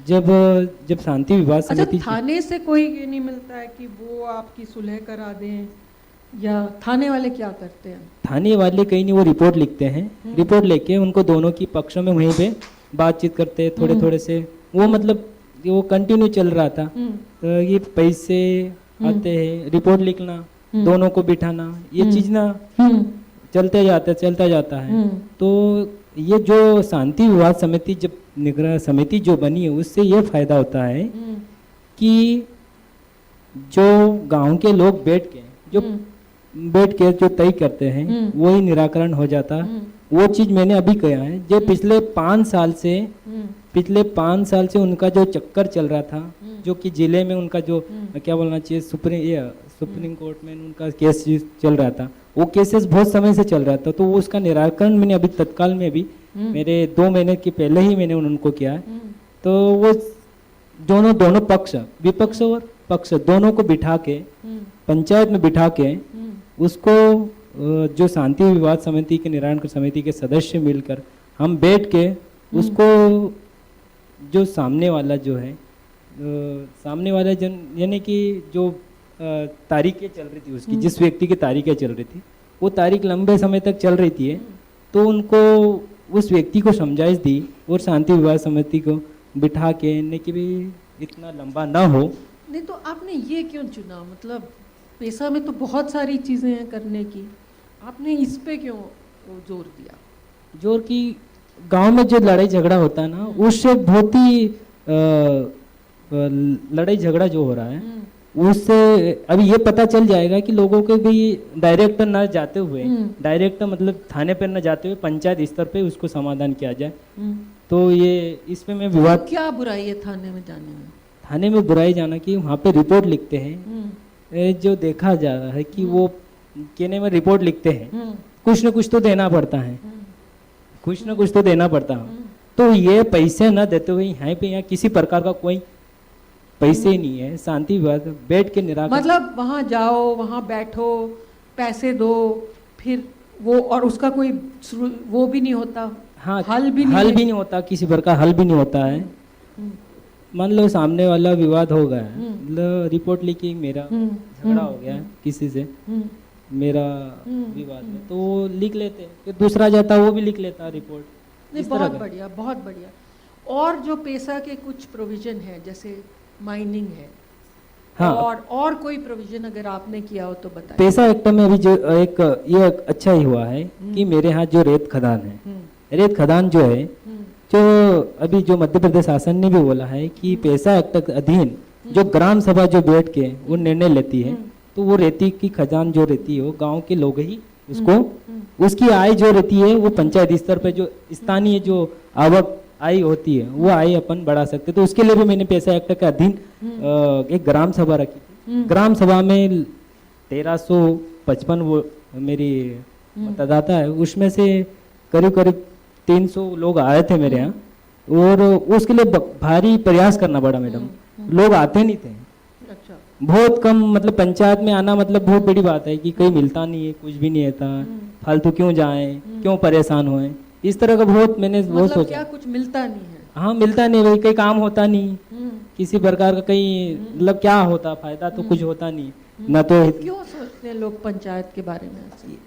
जब शांति विवाद समिति, थाने से कोई ये नहीं मिलता है कि वो आपकी सुलह करा दें, या थाने वाले क्या करते हैं? थाने वाले कहीं नहीं, वो रिपोर्ट लिखते हैं, रिपोर्ट लेके उनको दोनों की पक्षों में वहीं पे बातचीत करते हैं थोड़े थोड़े से। वो मतलब वो कंटिन्यू चल रहा था। तो ये पैसे आते हैं, रिपोर्ट लिखना, दोनों को बिठाना, ये चीज ना चलता जाता है। तो ये जो शांति विवाद समिति, जब निगरानी समिति जो बनी है, उससे ये फायदा होता है कि जो गांव के लोग बैठ के जो बैठ के जो तय करते हैं वही निराकरण हो जाता। वो चीज मैंने अभी कहा है, जो पिछले 5 साल से उनका जो चक्कर चल रहा था, जो कि जिले में उनका जो क्या बोलना चाहिए सुप्रीम कोर्ट में उनका केस चल रहा था, वो केसेस बहुत समय से चल रहा था। तो वो उसका निराकरण मैंने अभी तत्काल में अभी मेरे 2 महीने के पहले ही मैंने उनको किया है। तो वो दोनों पक्ष, विपक्ष और पक्ष दोनों को बिठा के पंचायत में बिठा के उसको जो शांति विवाद समिति के निराकरण समिति के सदस्य मिलकर हम बैठ के उसको जो सामने वाला जो है सामने वाला जन यानी कि जो तारीखें चल रही थी उसकी, जिस व्यक्ति की तारीखें चल रही थी वो तारीख लंबे समय तक चल रही थी, तो उनको उस व्यक्ति को समझाइश दी और शांति विवाद समिति को बिठा के ने कि भी इतना लंबा ना हो। नहीं तो आपने ये क्यों चुना? मतलब पैसा में तो बहुत सारी चीज़ें हैं करने की, आपने इस पे क्यों जोर दिया? जोर की गांव में जो लड़ाई झगड़ा होता है ना, उससे बहुत ही लड़ाई झगड़ा जो हो रहा है उससे अभी ये पता चल जाएगा कि लोगों के भी डायरेक्ट न जाते हुए, डायरेक्ट मतलब थाने पर न जाते हुए पंचायत स्तर पे उसको समाधान किया जाए। तो ये इसमें मैं विवाद, क्या बुराई है थाने में जाने में? थाने में बुराई जाना कि वहाँ पे रिपोर्ट लिखते हैं, जो देखा जा रहा है कि वो कहने में रिपोर्ट लिखते हैं, कुछ न कुछ तो देना पड़ता है, कुछ न कुछ तो देना पड़ता है। तो ये पैसे न देते हुए यहाँ किसी प्रकार का कोई पैसे ही नहीं है, शांति विवाद बैठ के निराकरण, मतलब वहाँ जाओ, वहाँ बैठो, पैसे दो, फिर वो और उसका कोई वो भी नहीं होता। हाँ, हल भी नहीं होता, किसी प्रकार हल भी नहीं होता है। मान लो सामने वाला विवाद हो गया है, मतलब रिपोर्ट लिखी, मेरा झगड़ा हो गया है किसी से, मेरा विवाद में, तो वो लिख लेते, फिर दूसरा जाता वो भी लिख लेता रिपोर्ट। नहीं, बहुत बढ़िया, बहुत बढ़िया। और जो पैसा के कुछ प्रोविजन है, जैसे माइनिंग है, हाँ, और कोई प्रोविजन अगर आपने किया हो तो बताइए। पैसा एक्ट में अभी जो एक ये अच्छा ही हुआ है कि मेरे यहाँ जो रेत खदान है, रेत खदान जो है, जो अभी जो मध्य प्रदेश शासन ने भी बोला है कि पैसा एक्ट के अधीन जो ग्राम सभा जो बैठ के वो निर्णय लेती है, तो वो रेती की खदान जो रहती है वो गांव के लोग ही उसको, उसकी आय जो रहती है वो पंचायत स्तर पर जो स्थानीय जो आवक आय होती है वो आय अपन बढ़ा सकते। तो उसके लिए भी मैंने पैसा एक्ट के अधीन एक ग्राम सभा रखी थी। ग्राम सभा में 1355 वो मेरी मतदाता है, उसमें से करीब 300 लोग आए थे मेरे यहाँ, और उसके लिए भारी प्रयास करना पड़ा मैडम, लोग आते नहीं थे। अच्छा। बहुत कम, मतलब पंचायत में आना मतलब बहुत बड़ी बात है कि कहीं मिलता नहीं है, कुछ भी नहीं रहता, फालतू क्यों जाएं, क्यों परेशान होएं, इस तरह का बहुत मैंने बहुत सोचा। क्या कुछ मिलता नहीं है? हाँ, मिलता नहीं भाई, कहीं काम होता नहीं, किसी प्रकार का कहीं मतलब क्या होता, फायदा तो कुछ होता नहीं ना। तो क्यों सोचते हैं लोग पंचायत के बारे में ऐसे?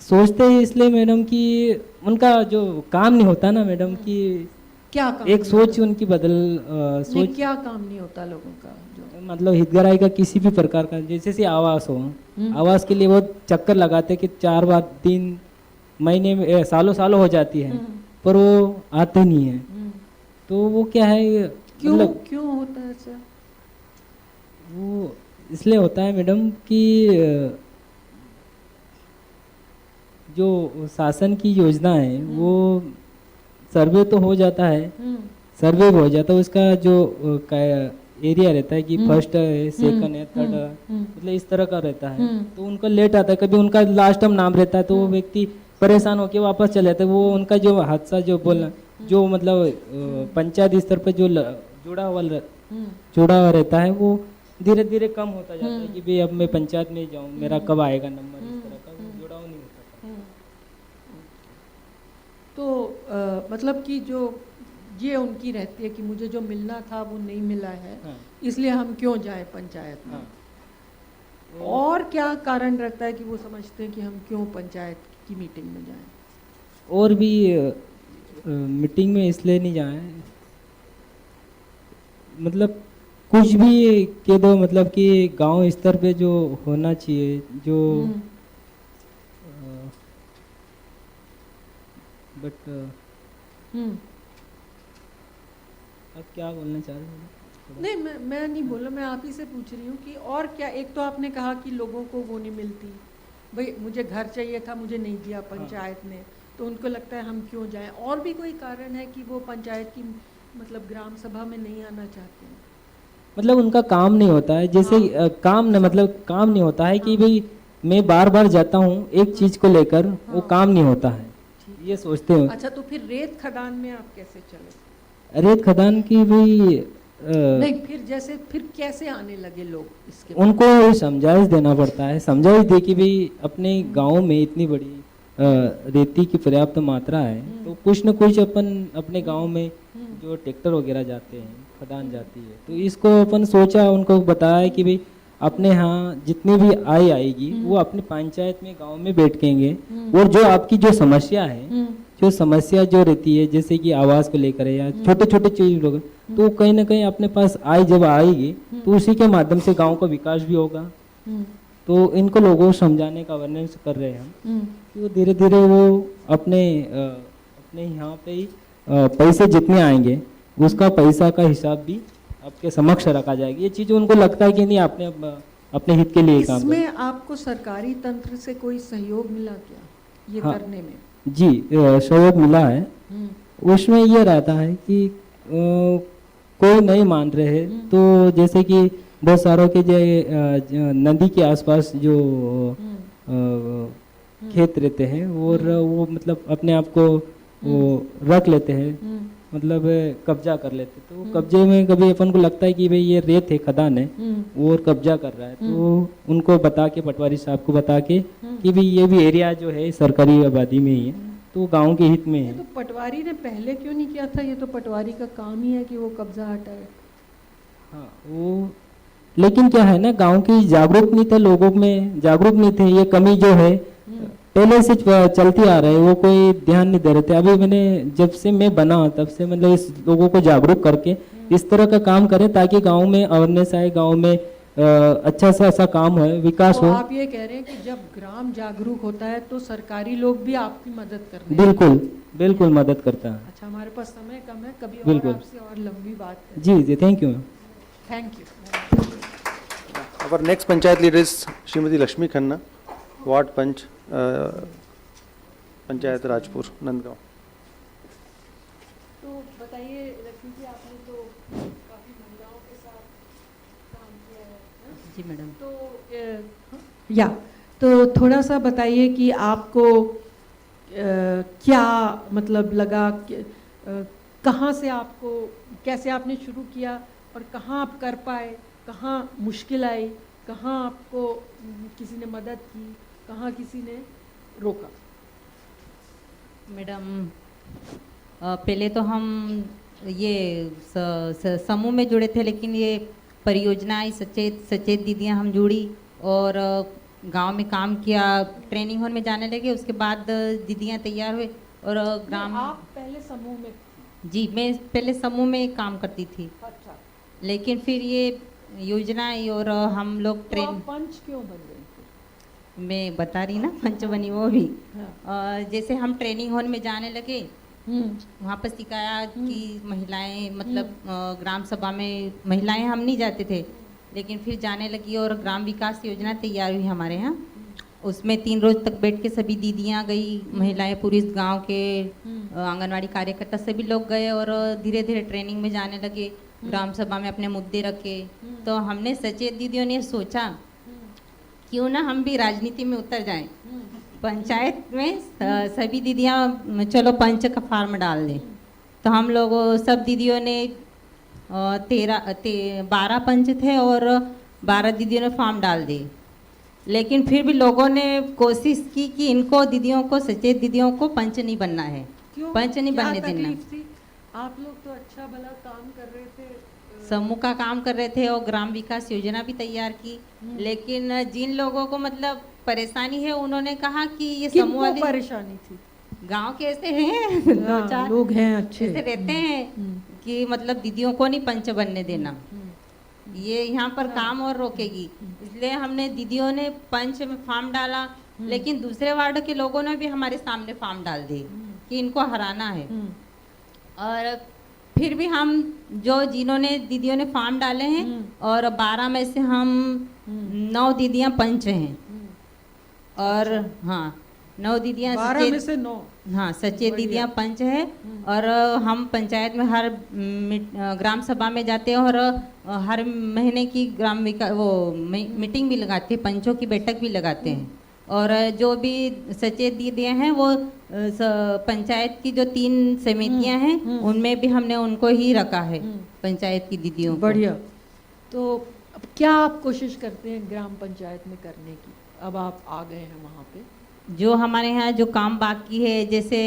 सोचते हैं इसलिए मैडम कि उनका जो काम नहीं होता ना मैडम, कि क्या काम, एक सोच उनकी बदल सोच, क्या काम नहीं होता लोगों का? जो मतलब हितग्राही का किसी भी प्रकार का, जैसे आवास हो, आवास के लिए वो चक्कर लगाते कि 4 बार 3 महीने में सालों हो जाती है, पर वो आते नहीं है। तो वो क्या है, क्यों होता है ऐसा? वो इसलिए होता है मैडम कि जो शासन की योजना है वो सर्वे तो हो जाता है, सर्वे हो जाता है, उसका जो एरिया रहता है कि फर्स्ट है, सेकंड है, थर्ड है, मतलब इस तरह का रहता है, तो उनका लेट आता है। कभी उनका लास्ट टर्म नाम रहता है तो वो व्यक्ति परेशान होकर वापस चले जाते हैं। वो उनका जो हादसा जो बोलना जो मतलब पंचायत स्तर पर जो जुड़ा हुआ रहता है वो धीरे धीरे कम होता जाता है कि भाई अब मैं पंचायत में जाऊँ, मेरा कब आएगा नंबर, इस तरह का जुड़ाव नहीं होता। तो मतलब कि जो ये उनकी रहती है कि मुझे जो मिलना था वो नहीं मिला है, इसलिए हम क्यों जाएं पंचायत में। और क्या कारण रहता है कि वो समझते हैं कि हम क्यों पंचायत की मीटिंग में जाएं? और भी मीटिंग में इसलिए नहीं जाएं, मतलब कुछ भी कह दो, मतलब कि गांव स्तर पे जो होना चाहिए, जो बट अब क्या बोलना चाह रहे हैं? नहीं, मैं नहीं बोला, मैं आप ही से पूछ रही हूँ कि और क्या। एक तो आपने कहा कि लोगों को वो नहीं मिलती, भाई मुझे घर चाहिए था, मुझे नहीं दिया पंचायत ने, तो उनको लगता है हम क्यों जाएं। और भी कोई कारण है कि वो पंचायत की मतलब ग्राम सभा में नहीं आना चाहते हैं? मतलब उनका काम नहीं होता है, जैसे काम न मतलब काम नहीं होता है कि भाई मैं बार बार जाता हूँ एक चीज को लेकर, वो काम नहीं होता है, ये सोचते हो। अच्छा, तो फिर रेत खदान में आप कैसे चले? रेत खदान की भी नहीं, फिर जैसे फिर कैसे आने लगे लोग इसके? उनको समझाइश देना पड़ता है, समझाइश दे कि भाई अपने गांव में इतनी बड़ी रेती की पर्याप्त मात्रा है, तो कुछ न कुछ अपन अपने गांव में जो ट्रैक्टर वगैरह जाते हैं, खदान जाती है, तो इसको अपन सोचा, उनको बताया कि भाई अपने यहाँ जितनी भी आय आएगी वो अपने पंचायत में गांव में बैठेंगे, और जो आपकी जो समस्या है, जो समस्या जो रहती है जैसे कि आवास को लेकर है या छोटे छोटे चीज लोग, तो कहीं ना कहीं अपने पास आय जब आएगी तो उसी के माध्यम से गांव का विकास भी होगा। तो इनको लोगों को समझाने का अवेयरनेस कर रहे हैं हम कि वो धीरे धीरे वो अपने यहाँ पे ही पैसे जितने आएंगे उसका पैसा का हिसाब भी आपके समक्ष रखा जाएगा। ये चीज उनको लगता है कि नहीं आपने अपने हित के लिए काम किया। इसमें आपको सरकारी तंत्र से कोई सहयोग मिला क्या ये करने में? जी, सहयोग मिला है। उसमें ये रहता है कि कोई नहीं मान रहे, तो जैसे कि बहुत सारों के जो नदी के आसपास जो खेत रहते हैं और वो मतलब अपने आप को वो रख लेते हैं, मतलब कब्जा कर लेते, तो कब्जे में कभी अपन को लगता है कि भाई ये रेत है, खदान है, और कब्जा कर रहा है, तो उनको बता के, पटवारी साहब को बता के कि भाई ये भी एरिया जो है सरकारी आबादी में ही है, तो गांव के हित में है। तो पटवारी ने पहले क्यों नहीं किया था? ये तो पटवारी का काम ही है कि वो कब्जा हटाए। हाँ, वो लेकिन क्या है ना, गांव की जागरूक नहीं थे, लोगों में जागरूक नहीं थे, ये कमी जो है पहले से चलती आ रहा है, वो कोई ध्यान नहीं दे रहे थे। अभी मैंने जब से मैं बना तब से मतलब इस लोगों को जागरूक करके इस तरह का काम करें ताकि गांव में अवेयरनेस आए, गांव में अच्छा से ऐसा काम है, विकास तो हो। आप ये कह रहे हैं कि जब ग्राम जागरूक होता है तो सरकारी लोग भी आपकी मदद करते हैं? बिल्कुल बिल्कुल मदद करता है। अच्छा, हमारे पास समय कम है, कभी और बिल्कुल। आपसे और लंबी बात करें। जी जी, thank you. Thank you. Our next panchayat leader is Srimati Lakshmi Khanna, Ward Panch, panchayat Rajpur, Nandgaon. तो बताइए लक्ष्मी जी, आपने तो काफी महिलाओं के साथ काम किया है। जी मैडम। तो तो थोड़ा सा बताइए कि आपको क्या मतलब लगा, कहाँ से आपको, कैसे आपने शुरू किया और कहाँ आप कर पाए, कहाँ मुश्किल आई, कहाँ आपको किसी ने मदद की, कहाँ किसी ने रोका? मैडम, पहले तो हम ये समूह में जुड़े थे, लेकिन ये परियोजनाएं सचेत दीदियां हम जुड़ी और गांव में काम किया, ट्रेनिंग होने में जाने लगे, उसके बाद दीदियां तैयार हुए और ग्राम। आप पहले समूह में? जी, मैं पहले समूह में काम करती थी। अच्छा। लेकिन फिर ये योजनाएं और हम लोग तो आप पंच क्यों बन गए? मैं बता रही ना, पंच बनी वो भी। हाँ। जैसे हम ट्रेनिंग हॉल में जाने लगे, वहाँ पर सिखाया कि महिलाएं मतलब ग्राम सभा में महिलाएं हम नहीं जाते थे, लेकिन फिर जाने लगी और ग्राम विकास योजना तैयार हुई हमारे यहाँ। उसमें 3 रोज तक बैठ के सभी दीदियाँ गई, महिलाएं पूरी गांव के आंगनवाड़ी कार्यकर्ता सभी लोग गए और धीरे धीरे ट्रेनिंग में जाने लगे, ग्राम सभा में अपने मुद्दे रखे। तो हमने सचेत दीदियों ने सोचा क्यों ना हम भी राजनीति में उतर जाएं, पंचायत में सभी दीदियां चलो पंच का फॉर्म डाल दें। तो हम लोग सब दीदियों ने 12 पंच थे और 12 दीदियों ने फॉर्म डाल दिए, लेकिन फिर भी लोगों ने कोशिश की कि इनको दीदियों को, सचेत दीदियों को पंच नहीं बनना है, पंच नहीं बनने देना। आप लोग तो अच्छा भला काम कर रहे थे, समूह का काम कर रहे थे और ग्राम विकास योजना भी तैयार की, लेकिन जिन लोगों को मतलब परेशानी है उन्होंने कहा कि ये समूह वाली परेशानी थी, गांव के ऐसे हैं 2-4 लोग हैं अच्छे, ऐसे रहते हैं कि मतलब दीदियों को नहीं पंच बनने देना, ये यहाँ पर काम और रोकेगी। इसलिए हमने दीदियों ने पंच में फॉर्म डाला, लेकिन दूसरे वार्ड के लोगों ने भी हमारे सामने फॉर्म डाल दी कि इनको हराना है। और फिर भी हम जो जिन्होंने दीदियों ने फॉर्म डाले हैं और 12 में से हम 9 दीदियां पंच हैं और हाँ 9 दीदियां 12 में से 9 हाँ सचेत दीदियां पंच है और हम पंचायत में हर ग्राम सभा में जाते हैं और हर महीने की ग्राम मीटिंग भी लगाते हैं, पंचों की बैठक भी लगाते हैं और जो भी सचेत दीदियां हैं वो पंचायत की जो 3 समितियां हैं उनमें भी हमने उनको ही रखा है पंचायत की दीदियों को। बढ़िया। तो अब क्या आप कोशिश करते हैं ग्राम पंचायत में करने की? अब आप आ गए हैं वहाँ पे। जो हमारे यहाँ जो काम बाकी है, जैसे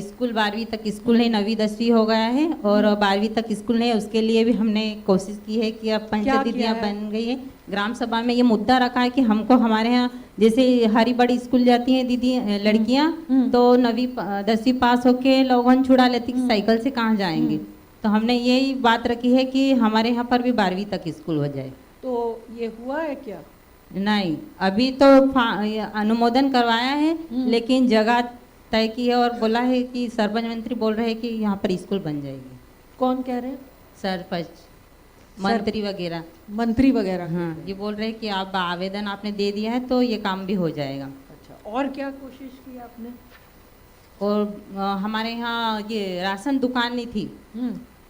स्कूल 12वीं तक स्कूल नहीं, 9वीं 10वीं हो गया है और 12वीं तक स्कूल नहीं, उसके लिए भी हमने कोशिश की है कि अब पंचायत दीदियाँ बन गई है। ग्राम सभा में ये मुद्दा रखा है कि हमको हमारे यहाँ जैसे हरी बड़ी स्कूल जाती हैं दीदी लड़कियाँ, तो 9वीं 10वीं पास होके लोगन छुड़ा लेती कि साइकिल से कहाँ जाएंगे, तो हमने यही बात रखी है कि हमारे यहाँ पर भी 12वीं तक स्कूल हो जाए। तो ये हुआ है क्या? नहीं, अभी तो अनुमोदन करवाया है लेकिन जगह तय की है और बोला है कि सरपंच मंत्री बोल रहे हैं कि यहाँ पर स्कूल बन जाएगी। कौन कह रहे हैं? सरपंच मंत्री वगैरह। मंत्री वगैरह हाँ, ये बोल रहे हैं कि आप आवेदन आपने दे दिया है तो ये काम भी हो जाएगा। अच्छा, और क्या कोशिश की आपने? और हमारे यहाँ ये राशन दुकान नहीं थी,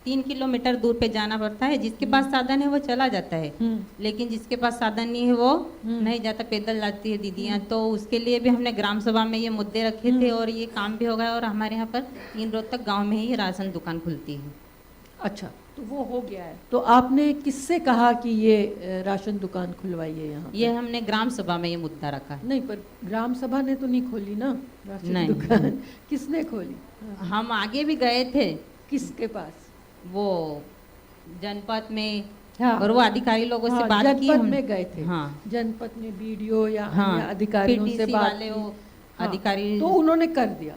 3 किलोमीटर दूर पे जाना पड़ता है। जिसके पास साधन है वो चला जाता है, लेकिन जिसके पास साधन नहीं है वो नहीं जाता, पैदल जाती है दीदियाँ। तो उसके लिए भी हमने ग्राम सभा में ये मुद्दे रखे थे और ये काम भी हो गया और हमारे यहाँ पर 3 रोज तक गांव में ही राशन दुकान खुलती है। अच्छा, तो वो हो गया है। तो आपने किससे कहा कि ये राशन दुकान खुलवाइए यहाँ? ये हमने ग्राम सभा में ये मुद्दा रखा। नहीं, पर ग्राम सभा ने तो नहीं खोली ना राशन दुकान। किसने खोली? हम आगे भी गए थे। किसके पास? वो जनपद में। हाँ, और वो अधिकारी लोगों से बात की। जनपद में गए थे। हाँ, जनपद में बीडीओ या हाँ, अधिकारियों से बात की। हाँ, अधिकारी तो उन्होंने कर दिया।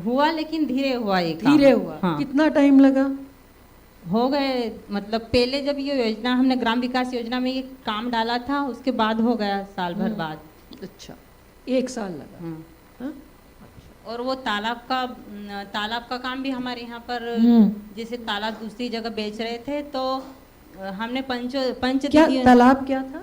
हुआ, लेकिन धीरे हुआ ये काम। धीरे हुआ। हाँ। कितना टाइम लगा? हो गए, मतलब पहले जब ये योजना हमने ग्राम विकास योजना में ये काम डाला था उसके बाद हो गया, साल भर बाद। अच्छा, 1 साल लगा। हाँ? और वो तालाब का काम भी हमारे यहाँ पर, जैसे तालाब दूसरी जगह बेच रहे थे तो हमने पंच क्या तालाब क्या था?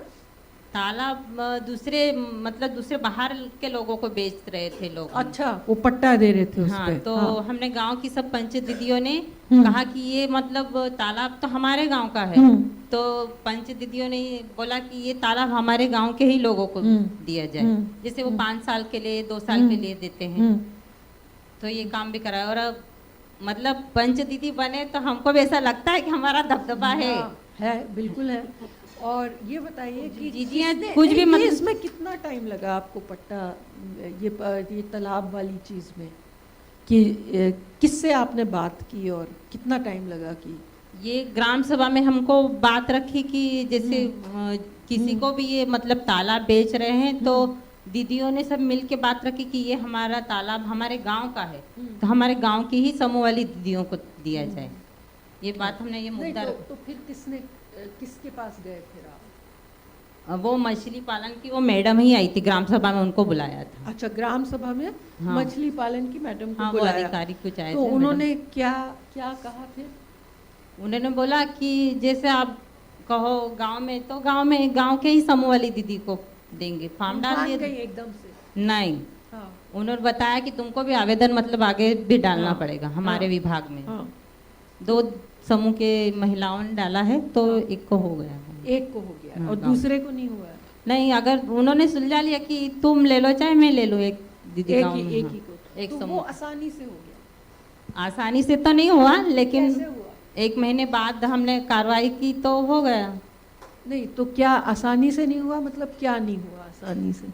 तालाब दूसरे बाहर के लोगों को बेच रहे थे लोग। अच्छा, वो पट्टा दे रहे थे उस हाँ, पे। तो हाँ। हमने गांव की सब पंच दीदियों ने कहा कि ये मतलब तालाब तो हमारे गांव का है, तो पंच दीदियों ने बोला कि ये तालाब हमारे गांव के ही लोगों को दिया जाए। जैसे वो 5 साल के लिए 2 साल के लिए देते हैं, तो ये काम भी कराया। और अब मतलब पंच दीदी बने तो हमको भी ऐसा लगता है कि हमारा दबदबा है, बिल्कुल है। और ये बताइए कि दीदियाँ कुछ भी मतलब इसमें कितना टाइम लगा आपको पट्टा, ये तालाब वाली चीज़ में, कि किससे आपने बात की और कितना टाइम लगा? कि ये ग्राम सभा में हमको बात रखी कि जैसे किसी को भी ये मतलब तालाब बेच रहे हैं तो दीदियों ने सब मिल के बात रखी कि ये हमारा तालाब हमारे गांव का है, तो हमारे गांव की ही समूह वाली दीदियों को दिया जाए। ये बात हमने ये मुद्दा तो फिर किसके पास गए फिर आप? वो मछली पालन की वो मैडम ही आई थी ग्राम सभा में, उनको बुलाया था। अच्छा, ग्राम सभा में हाँ, मछली पालन की मैडम को हाँ, बुलाया। अधिकारी कुछ आए तो थे। उन्होंने क्या कहा फिर? उन्होंने बोला कि जैसे आप कहो गांव में, तो गांव के ही समूह वाली दीदी को देंगे। फॉर्म डाल दिए एकदम से? नहीं, उन्होंने बताया कि तुमको भी आवेदन मतलब आगे भी डालना पड़ेगा हमारे विभाग में। 2 समूह के महिलाओं ने डाला है तो एक को हो गया। एक को हो गया और दूसरे को नहीं हुआ? नहीं, अगर उन्होंने सुलझा लिया कि तुम ले लो चाहे मैं ले लूँ, एक दीदी एक ही को, एक तो समूह। वो आसानी से हो गया? आसानी से तो नहीं हुआ, लेकिन कैसे हुआ? 1 महीने बाद हमने कार्रवाई की तो हो गया। नहीं, तो क्या आसानी से नहीं हुआ? मतलब क्या नहीं हुआ आसानी से?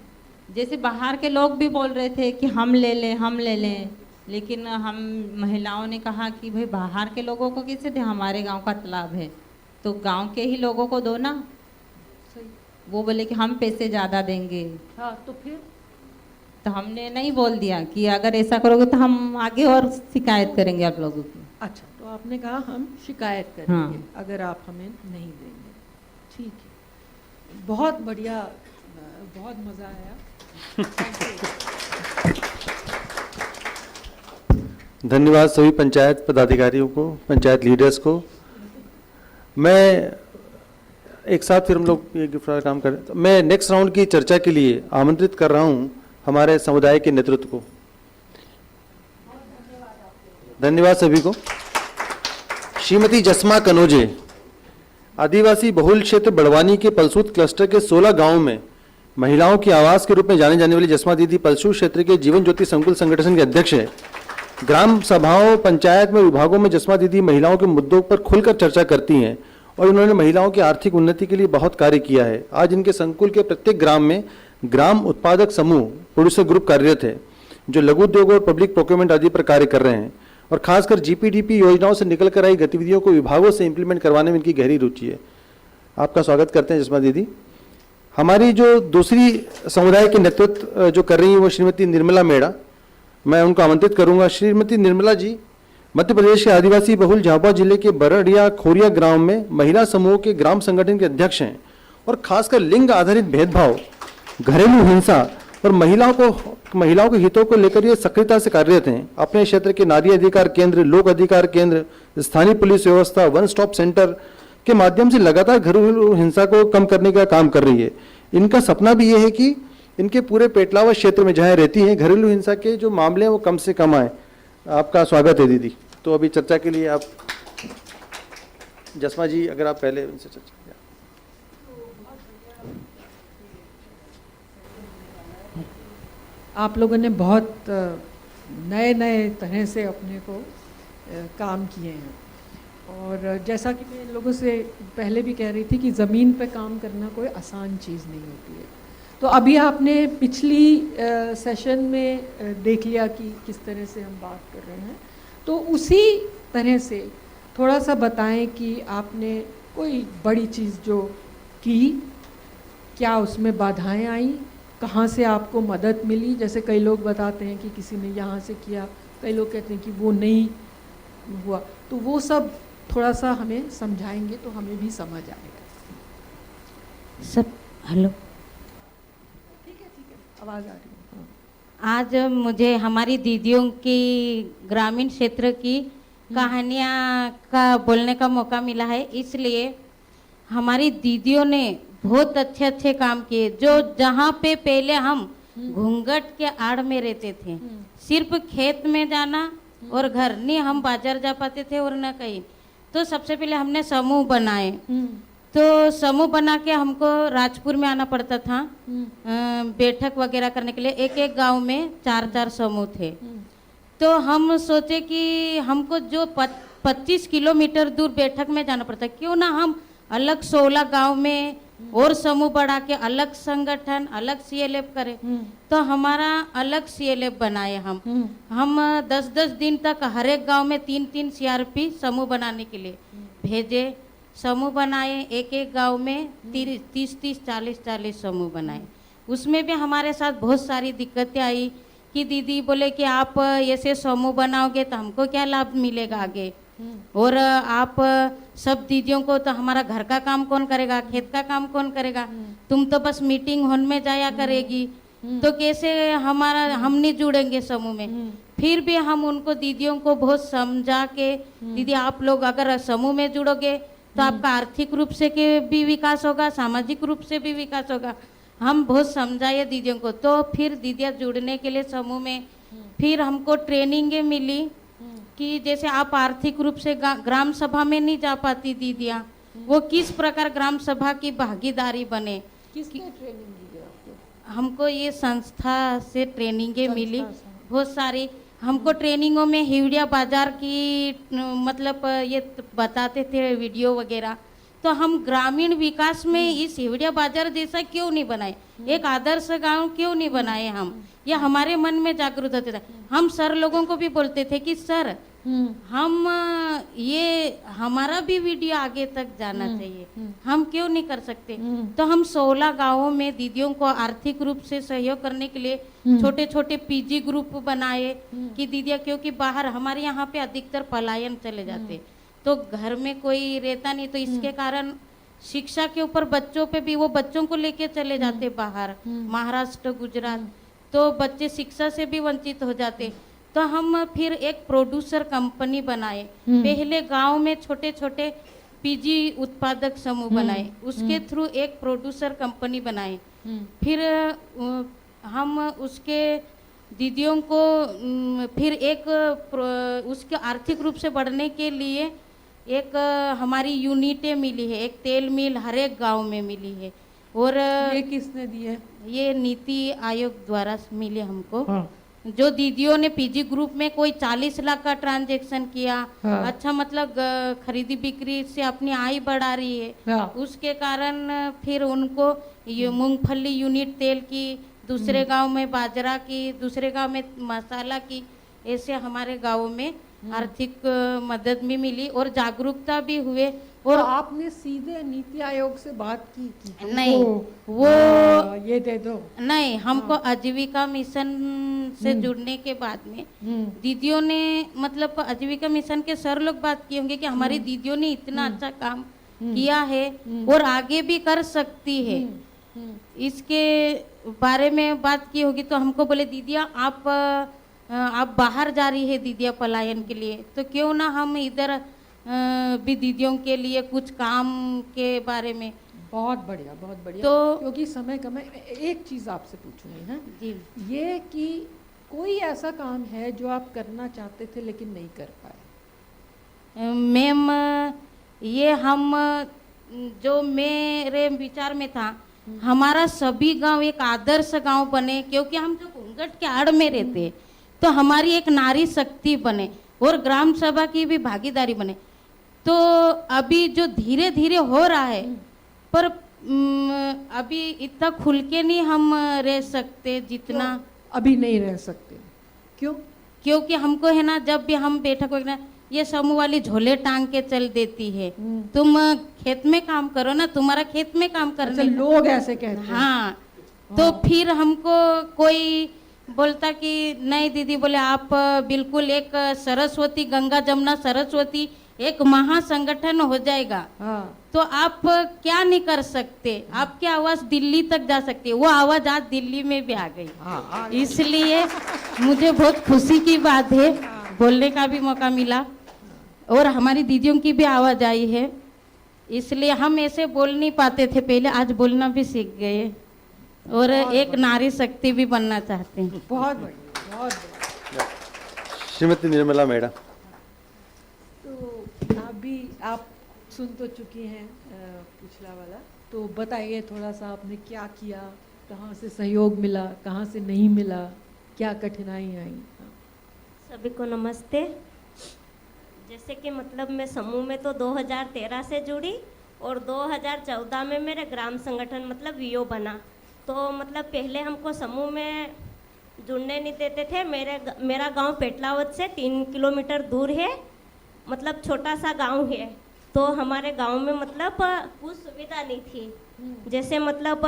जैसे बाहर के लोग भी बोल रहे थे कि हम ले लें, लेकिन हम महिलाओं ने कहा कि भाई बाहर के लोगों को कैसे दे, हमारे गांव का तालाब है तो गांव के ही लोगों को दो ना। सही। वो बोले कि हम पैसे ज़्यादा देंगे। हाँ, तो फिर? तो हमने नहीं बोल दिया कि अगर ऐसा करोगे तो हम आगे और शिकायत करेंगे आप लोगों की। अच्छा, तो आपने कहा हम शिकायत करेंगे। हाँ। अगर आप हमें नहीं देंगे। ठीक है, बहुत बढ़िया, बहुत मज़ा आया। धन्यवाद सभी पंचायत पदाधिकारियों को, पंचायत लीडर्स को। मैं एक साथ फिर हम लोग ये गिफ्ट वाला काम करें। तो मैं नेक्स्ट राउंड की चर्चा के लिए आमंत्रित कर रहा हूं हमारे समुदाय के नेतृत्व को। धन्यवाद सभी को। श्रीमती जस्मा कनोजे, आदिवासी बहुल क्षेत्र बड़वानी के पलसूत क्लस्टर के 16 गांवों में महिलाओं की आवाज के रूप में जाने जाने वाली जस्मा दीदी पलसूत क्षेत्र के जीवन ज्योति संकुल संगठन के अध्यक्ष है। ग्राम सभाओं, पंचायत में, विभागों में जस्मा दीदी महिलाओं के मुद्दों पर खुलकर चर्चा करती हैं और उन्होंने महिलाओं की आर्थिक उन्नति के लिए बहुत कार्य किया है। आज इनके संकुल के प्रत्येक ग्राम में ग्राम उत्पादक समूह, प्रोड्यूसर ग्रुप कार्यरत है, जो लघु उद्योग और पब्लिक प्रोक्योरमेंट आदि पर कार्य कर रहे हैं और खासकर जीपीडीपी योजनाओं से निकल कर आई गतिविधियों को विभागों से इंप्लीमेंट करवाने में इनकी गहरी रुचि है। आपका स्वागत करते हैं जस्मा दीदी। हमारी जो दूसरी समुदाय के नेतृत्व जो कर रही है वो श्रीमती निर्मला मेड़ा, मैं उनको आमंत्रित करूंगा। श्रीमती निर्मला जी मध्य प्रदेश के आदिवासी बहुल झाबुआ जिले के बरड़िया खोरिया ग्राम में महिला समूह के ग्राम संगठन के अध्यक्ष हैं और खासकर लिंग आधारित भेदभाव, घरेलू हिंसा और महिलाओं के हितों को लेकर ये सक्रियता से कार्यरत हैं। अपने क्षेत्र के नारी अधिकार केंद्र, लोक अधिकार केंद्र, स्थानीय पुलिस व्यवस्था, वन स्टॉप सेंटर के माध्यम से लगातार घरेलू हिंसा को कम करने का काम कर रही है। इनका सपना भी ये है कि इनके पूरे पेटलावा क्षेत्र में जहाँ रहती हैं घरेलू हिंसा के जो मामले हैं वो कम से कम आए। आपका स्वागत है दीदी। तो अभी चर्चा के लिए आप जस्मा जी, अगर आप पहले उनसे चर्चा करें। आप लोगों ने बहुत नए नए तरह से अपने को काम किए हैं और जैसा कि मैं इन लोगों से पहले भी कह रही थी कि ज़मीन पे काम करना कोई आसान चीज़ नहीं होती है। तो अभी आपने पिछली सेशन में देख लिया कि किस तरह से हम बात कर रहे हैं, तो उसी तरह से थोड़ा सा बताएं कि आपने कोई बड़ी चीज़ जो की, क्या उसमें बाधाएं आई, कहाँ से आपको मदद मिली। जैसे कई लोग बताते हैं कि किसी ने यहाँ से किया, कई लोग कहते हैं कि वो नहीं हुआ, तो वो सब थोड़ा सा हमें समझाएंगे तो हमें भी समझ आएगा। सब हेलो, ठीक है आवाज़ आ रही है। आज मुझे हमारी दीदियों की ग्रामीण क्षेत्र की कहानियाँ का बोलने का मौका मिला है, इसलिए हमारी दीदियों ने बहुत अच्छे अच्छे काम किए। जो जहाँ पे पहले हम घूंघट के आड़ में रहते थे, सिर्फ खेत में जाना और घर नहीं हम बाजार जा पाते थे और न कहीं, तो सबसे पहले हमने समूह बनाए। तो समूह बना के हमको राजपुर में आना पड़ता था बैठक वगैरह करने के लिए। एक एक गांव में 4-4 समूह थे। तो हम सोचे कि हमको जो 25 किलोमीटर दूर बैठक में जाना पड़ता, क्यों ना हम अलग 16 गांव में और समूह बढ़ा के अलग संगठन, अलग सीएलएफ करें। तो हमारा अलग सीएलएफ बनाए हम 10-10 दिन तक हर एक गांव में 3-3 सीआरपी समूह बनाने के लिए भेजे। समूह बनाए, एक एक गांव में 30-30, 40-40 समूह बनाए। उसमें भी हमारे साथ बहुत सारी दिक्कतें आई कि दीदी बोले कि आप ऐसे समूह बनाओगे तो हमको क्या लाभ मिलेगा आगे, और आप सब दीदियों को तो हमारा घर का काम कौन करेगा, खेत का काम कौन करेगा, तुम तो बस मीटिंग हॉल में जाया करेगी, तो कैसे हम नहीं जुड़ेंगे समूह में। फिर भी हम उनको दीदियों को बहुत समझा के, दीदी आप लोग अगर समूह में जुड़ोगे तो आपका आर्थिक रूप से भी विकास होगा, सामाजिक रूप से भी विकास होगा। हम बहुत समझाए दीदियों को। तो फिर दीदियाँ जुड़ने के लिए समूह में, फिर हमको ट्रेनिंगें मिली कि जैसे आप आर्थिक रूप से ग्राम सभा में नहीं जा पाती दीदियाँ, वो किस प्रकार ग्राम सभा की भागीदारी बने। किसने ट्रेनिंग दी आपको? हमको ये संस्था से ट्रेनिंगें मिली बहुत सारी। हमको ट्रेनिंगों में हिवड़िया बाजार की मतलब ये बताते थे वीडियो वगैरह। तो हम ग्रामीण विकास में इस हिवड़िया बाजार जैसा क्यों नहीं बनाए, एक आदर्श गांव क्यों नहीं बनाए हम, या हमारे मन में जागरूक होते थे। हम सर लोगों को भी बोलते थे कि सर हम ये हमारा भी वीडियो आगे तक जाना चाहिए, हम क्यों नहीं कर सकते। तो हम 16 गांवों में दीदियों को आर्थिक रूप से सहयोग करने के लिए छोटे छोटे पीजी ग्रुप बनाए कि दीदियाँ, क्योंकि बाहर हमारे यहाँ पे अधिकतर पलायन चले जाते, तो घर में कोई रहता नहीं, तो इसके कारण शिक्षा के ऊपर बच्चों पे भी, वो बच्चों को लेके चले जाते बाहर, महाराष्ट्र, गुजरात, तो बच्चे शिक्षा से भी वंचित हो जाते। तो हम फिर एक प्रोड्यूसर कंपनी बनाए। पहले गांव में छोटे छोटे पीजी उत्पादक समूह बनाए, उसके थ्रू एक प्रोड्यूसर कंपनी बनाए। फिर हम उसके दीदियों को फिर एक उसके आर्थिक रूप से बढ़ने के लिए एक हमारी यूनिटें मिली है, एक तेल मिल हर एक गांव में मिली है। और ये किसने दी है? ये नीति आयोग द्वारा मिली हमको। जो दीदियों ने पीजी ग्रुप में कोई 40 लाख का ट्रांजैक्शन किया, अच्छा मतलब खरीदी बिक्री से अपनी आय बढ़ा रही है, उसके कारण फिर उनको ये मूंगफली यूनिट तेल की, दूसरे गांव में बाजरा की, दूसरे गांव में मसाला की, ऐसे हमारे गाँव में आर्थिक मदद भी मिली और जागरूकता भी हुए। और तो आपने सीधे नीति आयोग से बात की कि नहीं, वो ये दे दो? नहीं, हमको आजीविका मिशन से जुड़ने के बाद में दीदियों ने मतलब आजीविका मिशन के सर लोग बात किए होंगे कि हमारी दीदियों ने इतना अच्छा काम किया है और आगे भी कर सकती है, इसके बारे में बात की होगी। तो हमको बोले दीदिया आप बाहर जा रही है दीदिया पलायन के लिए, तो क्यों ना हम इधर भी दीदियों के लिए कुछ काम के बारे में। बहुत बढ़िया, बहुत बढ़िया। तो क्योंकि समय कम है, एक चीज़ आपसे पूछूंगी है जी, ये कि कोई ऐसा काम है जो आप करना चाहते थे लेकिन नहीं कर पाए? मैम, ये हम जो मेरे विचार में था, हमारा सभी गांव एक आदर्श गांव बने, क्योंकि हम जो घूंघट के आड़ में रहते तो हमारी एक नारी शक्ति बने और ग्राम सभा की भी भागीदारी बने। तो अभी जो धीरे धीरे हो रहा है, पर अभी इतना खुल के नहीं हम रह सकते जितना अभी नहीं रह सकते। क्यों? क्योंकि हमको है ना, जब भी हम बैठक हो ना, ये समूह वाली झोले टांग के चल देती है, तुम खेत में काम करो ना, तुम्हारा खेत में काम करने लोग ऐसे कहते हैं। हाँ, तो फिर हमको कोई बोलता कि नहीं दीदी, बोले आप बिल्कुल एक सरस्वती, गंगा जमुना सरस्वती एक महासंगठन हो जाएगा। तो आप क्या नहीं कर सकते, आपकी आवाज दिल्ली तक जा सकती है। वो आवाज आज दिल्ली में भी आ गई, इसलिए मुझे बहुत खुशी की बात है, बोलने का भी मौका मिला और हमारी दीदियों की भी आवाज आई है, इसलिए हम ऐसे बोल नहीं पाते थे पहले, आज बोलना भी सीख गए और एक नारी शक्ति भी बनना चाहते हैं। बहुत बढ़िया, बहुत बढ़िया। श्रीमती निर्मला मैडम। तो अभी आप सुन तो चुकी हैं पिछला वाला, तो बताइए थोड़ा सा आपने क्या किया, कहाँ से सहयोग मिला, कहाँ से नहीं मिला, क्या कठिनाई आई? सभी को नमस्ते। जैसे कि मतलब मैं समूह में तो 2013 से जुड़ी और 2014 में मेरे ग्राम संगठन मतलब वीओ बना। तो मतलब पहले हमको समूह में जुड़ने नहीं देते थे। मेरा गांव पेटलावत से 3 किलोमीटर दूर है, मतलब छोटा सा गांव है। तो हमारे गांव में मतलब कुछ सुविधा नहीं थी, जैसे मतलब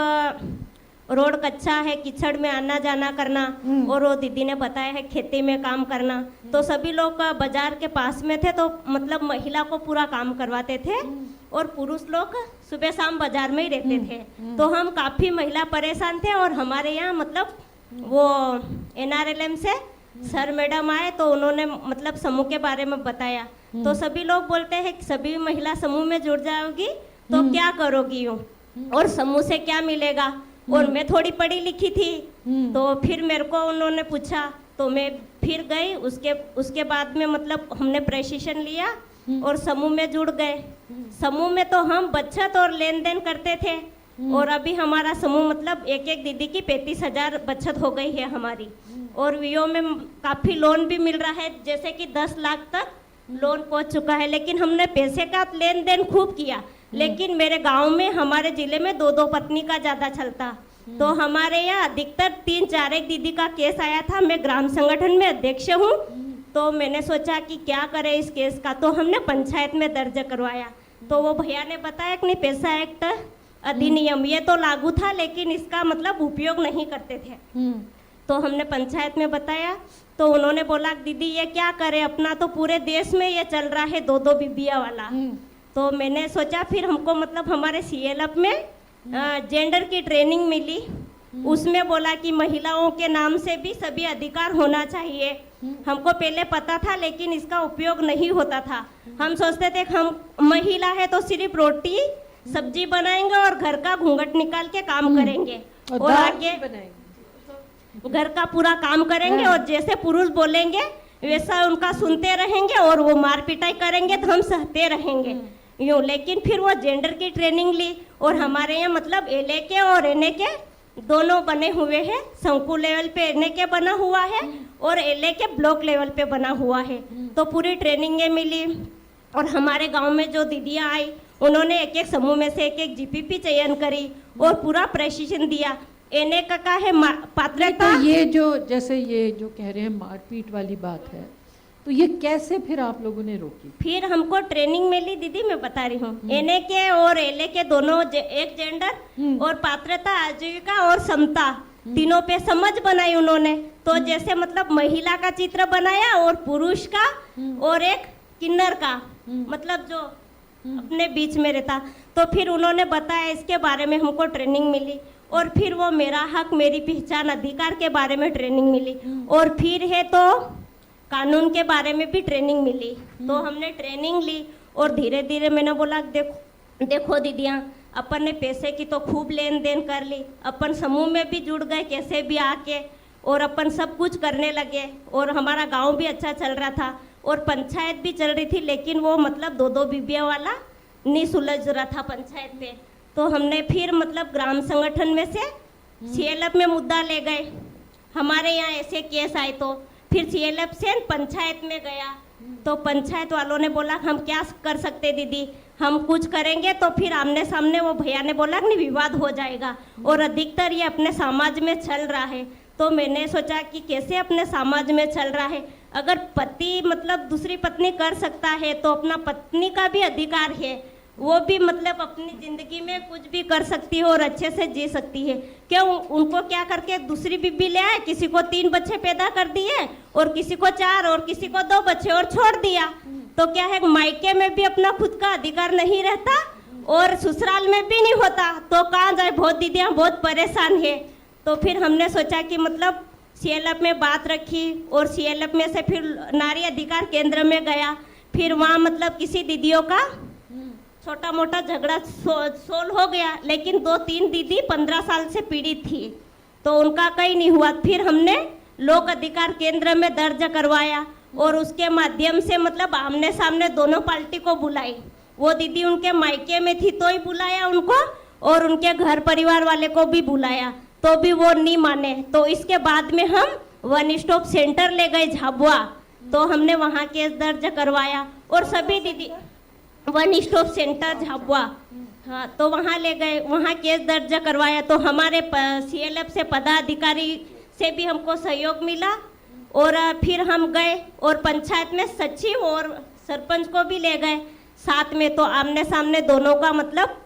रोड कच्चा है, कीचड़ में आना जाना करना, और वो दीदी ने बताया है खेती में काम करना। तो सभी लोग बाजार के पास में थे, तो मतलब महिला को पूरा काम करवाते थे और पुरुष लोग सुबह शाम बाजार में ही रहते थे। तो हम काफ़ी महिला परेशान थे और हमारे यहाँ मतलब वो NRLM से सर मैडम आए, तो उन्होंने मतलब समूह के बारे में बताया। तो सभी लोग बोलते हैं कि सभी महिला समूह में जुड़ जाओगी तो क्या करोगी यूँ, और समूह से क्या मिलेगा। और मैं थोड़ी पढ़ी लिखी थी, तो फिर मेरे को उन्होंने पूछा, तो मैं फिर गई। उसके बाद में मतलब हमने प्रशिक्षण लिया और समूह में जुड़ गए। समूह में तो हम बचत और लेन देन करते थे, और अभी हमारा समूह मतलब एक एक दीदी की 35,000 बचत हो गई है हमारी। और वीओ में काफ़ी लोन भी मिल रहा है, जैसे कि 10 लाख तक लोन पहुंच चुका है। लेकिन हमने पैसे का लेन देन खूब किया, लेकिन मेरे गांव में हमारे जिले में 2-2 पत्नी का ज़्यादा चलता। तो हमारे यहाँ अधिकतर 3-4 एक दीदी का केस आया था। मैं ग्राम संगठन में अध्यक्ष हूँ, तो मैंने सोचा कि क्या करें इस केस का, तो हमने पंचायत में दर्ज करवाया। तो वो भैया ने बताया कि नहीं, पैसा एक्ट अधिनियम ये तो लागू था, लेकिन इसका मतलब उपयोग नहीं करते थे। तो हमने पंचायत में बताया, तो उन्होंने बोला दीदी ये क्या करें, अपना तो पूरे देश में ये चल रहा है 2-2 बीबिया वाला। तो मैंने सोचा फिर हमको मतलब हमारे CLF में जेंडर की ट्रेनिंग मिली, उसमें बोला कि महिलाओं के नाम से भी सभी अधिकार होना चाहिए। हमको पहले पता था लेकिन इसका उपयोग नहीं होता था। हम सोचते थे कि हम महिला है तो सिर्फ रोटी सब्जी बनाएंगे और घर का घूंघट निकाल के काम करेंगे और आगे घर का पूरा काम करेंगे और जैसे पुरुष बोलेंगे वैसा उनका सुनते रहेंगे और वो मार पिटाई करेंगे तो हम सहते रहेंगे यूँ। लेकिन फिर वो जेंडर की ट्रेनिंग ली और हमारे यहाँ मतलब एलए के और एनए के दोनों बने हुए हैं। संकुल लेवल पे एनए के बना हुआ है और एलए के ब्लॉक लेवल पे बना हुआ है। तो पूरी ट्रेनिंगें मिली और हमारे गांव में जो दीदियाँ आई उन्होंने एक एक समूह में से एक एक जीपीपी चयन करी और पूरा प्रशिक्षण दिया। एनए का है पात्रता। तो ये जो जैसे ये जो कह रहे हैं मारपीट वाली बात है, तो ये कैसे फिर आप लोगों ने रोकी? फिर हमको ट्रेनिंग मिली दीदी, मैं बता रही हूँ। एनए के और एलए के दोनों एक जेंडर और पात्रता, आजीविका और समता तीनों पे समझ बनाई उन्होंने। तो जैसे मतलब महिला का चित्र बनाया और पुरुष का और एक किन्नर का, मतलब जो अपने बीच में रहता। तो फिर उन्होंने बताया इसके बारे में हमको ट्रेनिंग मिली और फिर वो मेरा हक मेरी पहचान अधिकार के बारे में ट्रेनिंग मिली और फिर है तो कानून के बारे में भी ट्रेनिंग मिली। तो हमने ट्रेनिंग ली और धीरे धीरे मैंने बोला देखो दीदियाँ, अपन ने पैसे की तो खूब लेन देन कर ली, अपन समूह में भी जुड़ गए कैसे भी आके और अपन सब कुछ करने लगे और हमारा गांव भी अच्छा चल रहा था और पंचायत भी चल रही थी। लेकिन वो मतलब दो बीबियों वाला नहीं सुलझ रहा था पंचायत पे। तो हमने फिर मतलब ग्राम संगठन में से सीएलएफ में मुद्दा ले गए। हमारे यहाँ ऐसे केस आए तो फिर सीएलएफ से पंचायत में गया। तो पंचायत वालों ने बोला हम क्या कर सकते दीदी, हम कुछ करेंगे तो फिर आमने सामने वो भैया ने बोला कि विवाद हो जाएगा और अधिकतर ये अपने समाज में चल रहा है। तो मैंने सोचा कि कैसे अपने समाज में चल रहा है, अगर पति मतलब दूसरी पत्नी कर सकता है तो अपना पत्नी का भी अधिकार है, वो भी मतलब अपनी जिंदगी में कुछ भी कर सकती है और अच्छे से जी सकती है। क्यों उनको क्या करके दूसरी बीबी ले आए, किसी को 3 बच्चे पैदा कर दिए और किसी को 4 और किसी को 2 बच्चे और छोड़ दिया। तो क्या है मायके में भी अपना खुद का अधिकार नहीं रहता और ससुराल में भी नहीं होता, तो कहाँ जाए। बहुत दीदियाँ बहुत परेशान है। तो फिर हमने सोचा कि मतलब सीएलएफ में बात रखी और सीएलएफ में से फिर नारी अधिकार केंद्र में गया। फिर वहाँ मतलब किसी दीदियों का छोटा मोटा झगड़ा सोल्व हो गया, लेकिन 2-3 दीदी 15 साल से पीड़ित थी तो उनका कहीं नहीं हुआ। फिर हमने लोक अधिकार केंद्र में दर्ज करवाया और उसके माध्यम से मतलब आमने सामने दोनों पार्टी को बुलाई। वो दीदी उनके मायके में थी तो ही बुलाया उनको और उनके घर परिवार वाले को भी बुलाया, तो भी वो नहीं माने। तो इसके बाद में हम 1 स्टॉप सेंटर ले गए झाबुआ, तो हमने वहाँ केस दर्ज करवाया और सभी दीदी 1 स्टॉप सेंटर झाबुआ, हाँ, तो वहाँ ले गए, वहाँ केस दर्ज करवाया। तो हमारे सीएलएफ से पदाधिकारी से भी हमको सहयोग मिला और फिर हम गए और पंचायत में सचिव और सरपंच को भी ले गए साथ में। तो आमने सामने दोनों का मतलब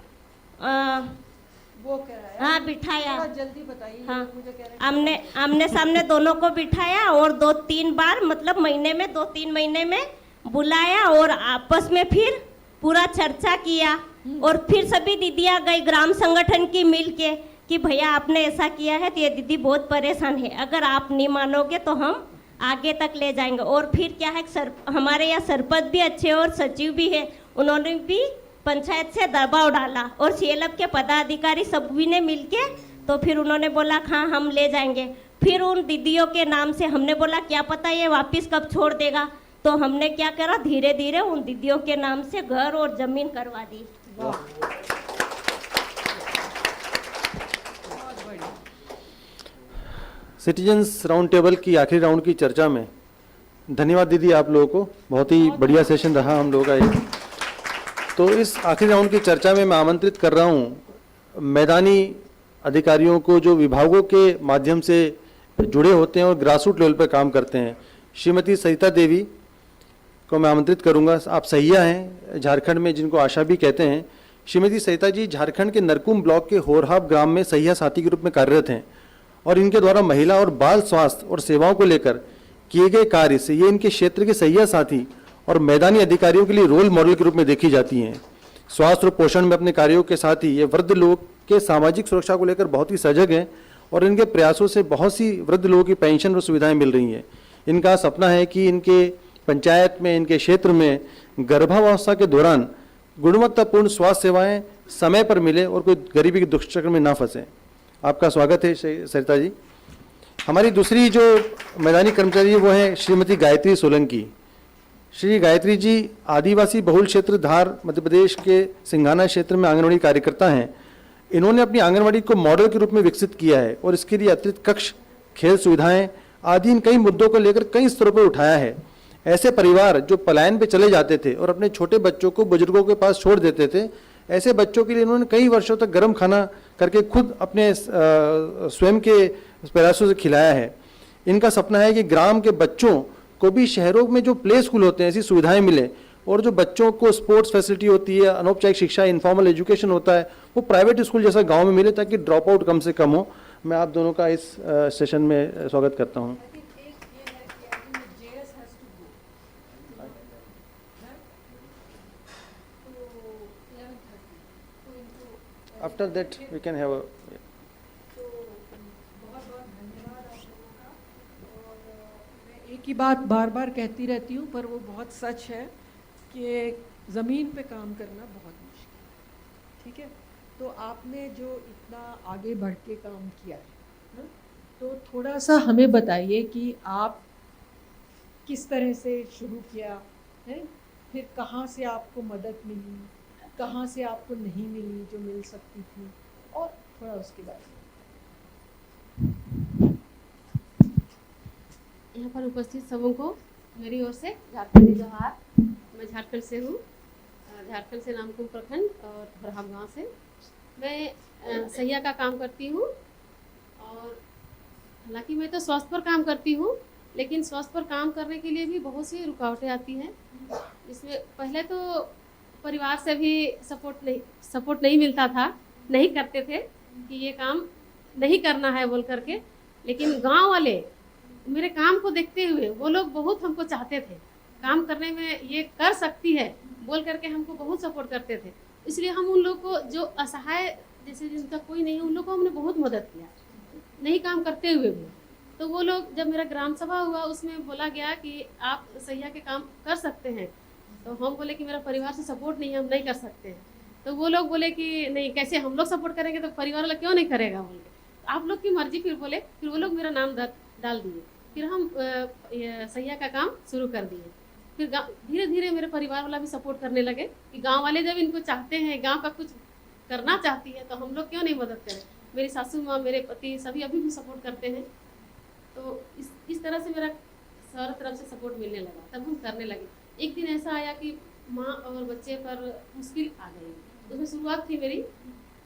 वो कह रहा है, हाँ बिठाया, जल्दी बताइए। हाँ, मुझे कह रहे हैं आमने सामने दोनों को बिठाया और 2-3 बार मतलब महीने में 2-3 महीने में बुलाया और आपस में फिर पूरा चर्चा किया। और फिर सभी दीदियाँ गई ग्राम संगठन की मिल के कि भैया आपने ऐसा किया है तो ये दीदी बहुत परेशान है, अगर आप नहीं मानोगे तो हम आगे तक ले जाएंगे। और फिर क्या है हमारे यहाँ सरपंच भी अच्छे और सचिव भी है, उन्होंने भी पंचायत से दबाव डाला और सीएलएफ के पदाधिकारी सभी ने मिलके तो फिर उन्होंने बोला हाँ हम ले जाएंगे। फिर उन दीदियों के नाम से हमने बोला क्या पता ये वापस कब छोड़ देगा, तो हमने क्या करा धीरे धीरे उन दीदियों के नाम से घर और जमीन करवा दी। सिटीजन्स राउंड टेबल की आखिरी राउंड की चर्चा में धन्यवाद दीदी आप लोगों को, बहुत ही बढ़िया सेशन रहा हम लोगों का ये। तो इस आखिरी राउंड की चर्चा में मैं आमंत्रित कर रहा हूँ मैदानी अधिकारियों को जो विभागों के माध्यम से जुड़े होते हैं और ग्रासरूट लेवल पर काम करते हैं। श्रीमती सरिता देवी को मैं आमंत्रित करूंगा। आप सहिया हैं झारखंड में, जिनको आशा भी कहते हैं। श्रीमती सरिता जी झारखंड के नरकुम ब्लॉक के होरहाब ग्राम में सहिया साथी के रूप में कार्यरत हैं और इनके द्वारा महिला और बाल स्वास्थ्य और सेवाओं को लेकर किए गए कार्य से ये इनके क्षेत्र के सहिया साथी और मैदानी अधिकारियों के लिए रोल मॉडल के रूप में देखी जाती हैं। स्वास्थ्य और पोषण में अपने कार्यों के साथ ही ये वृद्ध लोग के सामाजिक सुरक्षा को लेकर बहुत ही सजग हैं और इनके प्रयासों से बहुत सी वृद्ध लोगों की पेंशन और सुविधाएं मिल रही हैं। इनका सपना है कि इनके पंचायत में, इनके क्षेत्र में गर्भावस्था के दौरान गुणवत्तापूर्ण स्वास्थ्य सेवाएं समय पर मिले और कोई गरीबी के दुष्चक्र में ना फंसे। आपका स्वागत है सरिता जी। हमारी दूसरी जो मैदानी कर्मचारी है वो है श्रीमती गायत्री सोलंकी। श्री गायत्री जी आदिवासी बहुल क्षेत्र धार मध्य प्रदेश के सिंघाना क्षेत्र में आंगनवाड़ी कार्यकर्ता हैं। इन्होंने अपनी आंगनवाड़ी को मॉडल के रूप में विकसित किया है और इसके लिए अतिरिक्त कक्ष, खेल सुविधाएं आदि इन कई मुद्दों को लेकर कई स्तरों पर उठाया है। ऐसे परिवार जो पलायन पे चले जाते थे और अपने छोटे बच्चों को बुजुर्गों के पास छोड़ देते थे, ऐसे बच्चों के लिए इन्होंने कई वर्षों तक गर्म खाना करके खुद अपने स्वयं के प्रयासों से खिलाया है। इनका सपना है कि ग्राम के बच्चों को भी शहरों में जो प्ले स्कूल होते हैं ऐसी सुविधाएं मिले और जो बच्चों को स्पोर्ट्स फैसिलिटी होती है, अनौपचारिक शिक्षा, इनफॉर्मल एजुकेशन होता है, वो प्राइवेट स्कूल जैसा गांव में मिले ताकि ड्रॉप आउट कम से कम हो। मैं आप दोनों का इस सेशन में स्वागत करता हूँ। After that we can have a एक ही बात बार बार कहती रहती हूँ पर वो बहुत सच है कि ज़मीन पे काम करना बहुत मुश्किल है। ठीक है, तो आपने जो इतना आगे बढ़ के काम किया है, तो थोड़ा सा हमें बताइए कि आप किस तरह से शुरू किया है, फिर कहाँ से आपको मदद मिली, कहाँ से आपको नहीं मिली जो मिल सकती थी, और थोड़ा उसके बारे में। यहाँ पर उपस्थित सबों को मेरी ओर से झारखंडी जोहार। मैं झारखंड से हूँ, झारखंड से नामकुम प्रखंड और बरहाम गाँव से। मैं सहिया का काम करती हूँ और हालांकि मैं तो स्वास्थ्य पर काम करती हूँ, लेकिन स्वास्थ्य पर काम करने के लिए भी बहुत सी रुकावटें आती हैं। इसमें पहले तो परिवार से भी सपोर्ट नहीं मिलता था, नहीं करते थे कि ये काम नहीं करना है बोल करके, लेकिन गांव वाले मेरे काम को देखते हुए वो लोग बहुत हमको चाहते थे, काम करने में ये कर सकती है बोल करके हमको बहुत सपोर्ट करते थे। इसलिए हम उन लोग को जो असहाय जैसे जिनका कोई नहीं है उन लोग को हमने बहुत मदद किया, नहीं काम करते हुए भी। तो वो लोग जब मेरा ग्राम सभा हुआ उसमें बोला गया कि आप सहिया के काम कर सकते हैं, तो हम बोले कि मेरा परिवार से सपोर्ट नहीं है, हम नहीं कर सकते हैं। तो वो लोग बोले कि नहीं, कैसे हम लोग सपोर्ट करेंगे तो परिवार वाला क्यों नहीं करेगा बोल के, आप लोग की मर्जी। फिर बोले, फिर वो लोग मेरा नाम डाल दिए, फिर हम सहिया का काम शुरू कर दिए। फिर धीरे धीरे मेरे परिवार वाला भी सपोर्ट करने लगे कि गांव वाले जब इनको चाहते हैं, गांव का कुछ करना चाहती है, तो हम लोग क्यों नहीं मदद करें। मेरी सासू माँ, मेरे पति सभी अभी भी सपोर्ट करते हैं। तो इस तरह से मेरा सारा तरफ से सपोर्ट मिलने लगा, तब हम करने लगे। एक दिन ऐसा आया कि माँ और बच्चे पर मुश्किल आ गई, उसमें शुरुआत थी मेरी।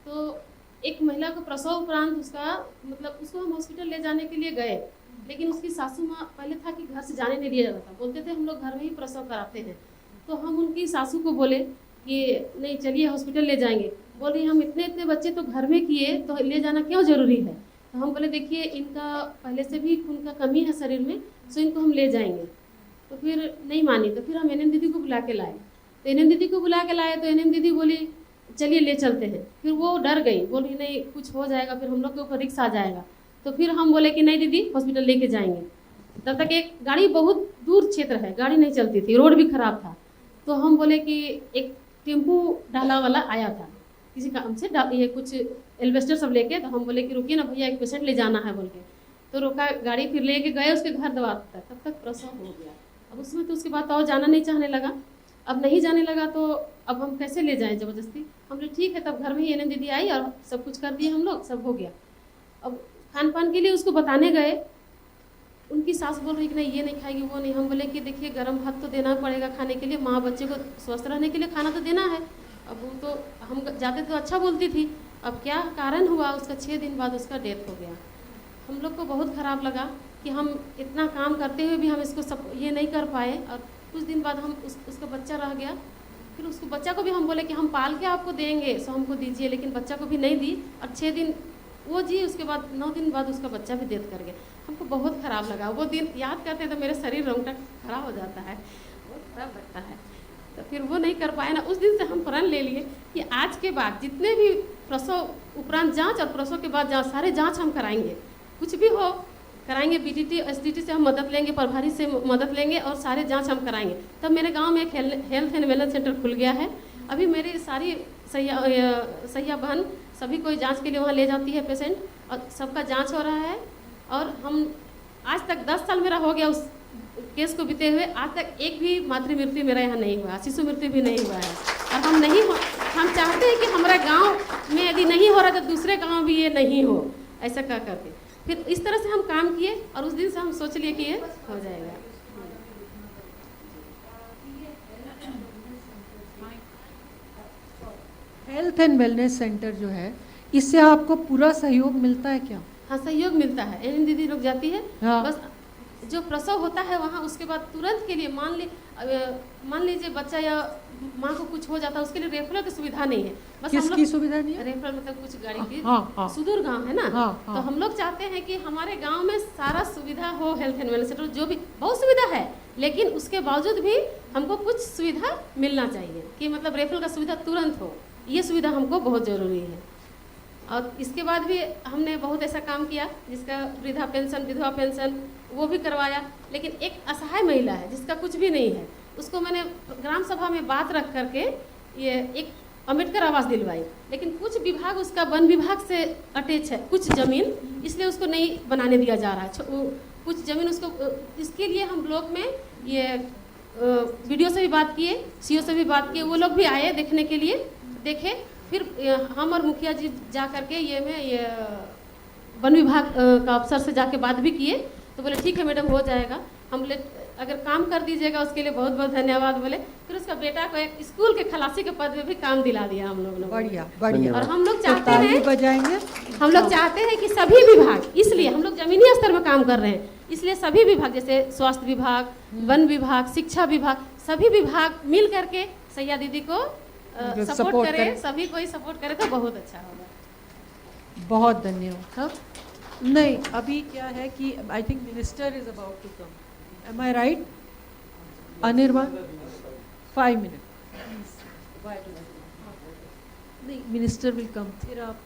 तो एक महिला को प्रसव उपरांत उसको हम हॉस्पिटल ले जाने के लिए गए, लेकिन उसकी सासू माँ पहले था कि घर से जाने नहीं दिया जाता, बोलते थे हम लोग घर में ही प्रसव कराते हैं। तो हम उनकी सासू को बोले कि नहीं चलिए हॉस्पिटल ले जाएंगे। बोले हम इतने बच्चे तो घर में किए, तो ले जाना क्यों ज़रूरी है। तो हम बोले देखिए इनका पहले से भी खून का कमी है शरीर में, सो इनको हम ले जाएंगे। तो फिर नहीं मानी, तो फिर हम एनएम दीदी को बुला के लाए। तो एनएम दीदी को बुला के लाए तो एनएम दीदी बोली चलिए ले चलते हैं। फिर वो डर गई, बोली नहीं कुछ हो जाएगा, फिर हम लोग के ऊपर रिक्स आ जाएगा। तो फिर हम बोले कि नहीं दीदी हॉस्पिटल लेके जाएंगे। तब तक एक गाड़ी, बहुत दूर क्षेत्र है, गाड़ी नहीं चलती थी, रोड भी खराब था। तो हम बोले कि एक टेम्पू डाला वाला आया था किसी काम से, ये कुछ एल्वेस्टर सब लेके। तो हम बोले कि रुकिए ना भैया, एक पेशेंट ले जाना है बोल के। तो रोका गाड़ी, फिर लेके गए उसके घर दवा तक, तब तक प्रसव हो गया। अब उसमें तो उसके बाद और जाना नहीं चाहने लगा। अब नहीं जाने लगा तो अब हम कैसे ले जाएं ज़बरदस्ती। हमने ठीक है, तब घर में ही एनएम दीदी आई और सब कुछ कर दिए हम लोग, सब हो गया। अब खान पान के लिए उसको बताने गए, उनकी सास बोल रही कि नहीं ये नहीं खाएगी, वो नहीं। हम बोले कि देखिए गर्म भात तो देना पड़ेगा खाने के लिए, माँ बच्चे को स्वस्थ रहने के लिए खाना तो देना है। अब वो तो हम जाते तो अच्छा बोलती थी, अब क्या कारण हुआ उसका 6 दिन बाद उसका डेथ हो गया। हम लोग को बहुत ख़राब लगा कि हम इतना काम करते हुए भी हम इसको ये नहीं कर पाए। और कुछ दिन बाद हम उसका बच्चा रह गया। फिर उसको बच्चा को भी हम बोले कि हम पाल के आपको देंगे, सो हमको दीजिए, लेकिन बच्चा को भी नहीं दी। और 6 दिन वो जी, उसके बाद 9 दिन बाद उसका बच्चा भी डेथ कर गया। हमको बहुत ख़राब लगा वो दिन, याद करते तो मेरे शरीर रोंगटा खड़ा हो जाता है, बहुत खराब लगता है। तो फिर वो नहीं कर पाए ना, उस दिन से हम प्रण ले लिए कि आज के बाद जितने भी प्रसव उपरांत जांच और प्रसव के बाद जांच, सारे जांच हम कराएंगे, कुछ भी हो कराएंगे। बीटीटी एसटीटी से हम मदद लेंगे, प्रभारी से मदद लेंगे और सारे जांच हम कराएंगे। तब मेरे गांव में एक हेल्थ एंड वेलनेस सेंटर खुल गया है। अभी मेरी सारी सैया बहन सभी कोई जांच के लिए वहाँ ले जाती है पेशेंट, और सबका जांच हो रहा है। और हम आज तक 10 साल मेरा हो गया उस केस को बीते हुए, आज तक एक भी मातृ मृत्यु मेरा यहाँ नहीं हुआ, शिशु मृत्यु भी नहीं हुआ है। और हम चाहते हैं कि हमारा गांव में यदि नहीं हो रहा तो दूसरे गांव भी ये नहीं हो, ऐसा कर करके फिर इस तरह से हम काम किए और उस दिन से हम सोच लिए कि ये हो जाएगा। हेल्थ एंड वेलनेस सेंटर जो है, इससे आपको पूरा सहयोग मिलता है क्या? हाँ, सहयोग मिलता है। एन दीदी लोग जाती है, हाँ। बस जो प्रसव होता है वहाँ, उसके बाद तुरंत के लिए मान लीजिए बच्चा या माँ को कुछ हो जाता है, उसके लिए रेफरल की सुविधा नहीं है। बस किसकी सुविधा नहीं है? रेफरल मतलब कुछ गाड़ी की, हाँ। सुदूर गांव है ना, हाँ। तो हम लोग चाहते हैं कि हमारे गांव में सारा सुविधा हो। हेल्थ एंड वेलनेस सेंटर जो भी बहुत सुविधा है, लेकिन उसके बावजूद भी हमको कुछ सुविधा मिलना चाहिए कि मतलब रेफरल का सुविधा तुरंत हो, ये सुविधा हमको बहुत ज़रूरी है। और इसके बाद भी हमने बहुत ऐसा काम किया जिसका वृद्धा पेंशन, विधवा पेंशन वो भी करवाया। लेकिन एक असहाय महिला है जिसका कुछ भी नहीं है, उसको मैंने ग्राम सभा में बात रख करके ये एक अम्बेडकर आवास दिलवाई। लेकिन कुछ विभाग उसका वन विभाग से अटैच है, कुछ ज़मीन, इसलिए उसको नहीं बनाने दिया जा रहा है। कुछ ज़मीन उसको, इसके लिए हम ब्लॉक में ये वीडियो से भी बात किए, सीओ से भी बात किए, वो लोग भी आए देखने के लिए, देखे। फिर हम और मुखिया जी जा करके ये वन विभाग का अफसर से जाके बात भी किए, तो बोले ठीक है मैडम हो जाएगा। हम बोले अगर काम कर दीजिएगा उसके लिए बहुत बहुत धन्यवाद बोले। फिर उसका बेटा को एक स्कूल के खलासी के पद में भी काम दिला दिया हम लोग ने। बढ़िया बढ़िया। और हम लोग तो चाहते ताली हैं, बजाएंगे। हम लोग चाहते हैं कि सभी विभाग, इसलिए हम लोग जमीनी स्तर में काम कर रहे हैं, इसलिए सभी विभाग जैसे स्वास्थ्य विभाग, वन विभाग, शिक्षा विभाग, सभी विभाग मिल करके सैया दीदी को सपोर्ट करें, सभी कोई सपोर्ट करे तो बहुत अच्छा होगा। बहुत धन्यवाद। हाँ नहीं, अभी क्या है कि I think minister is about to come, am I right? Anirban 5 minute नहीं, मिनिस्टर विल कम, फिर आप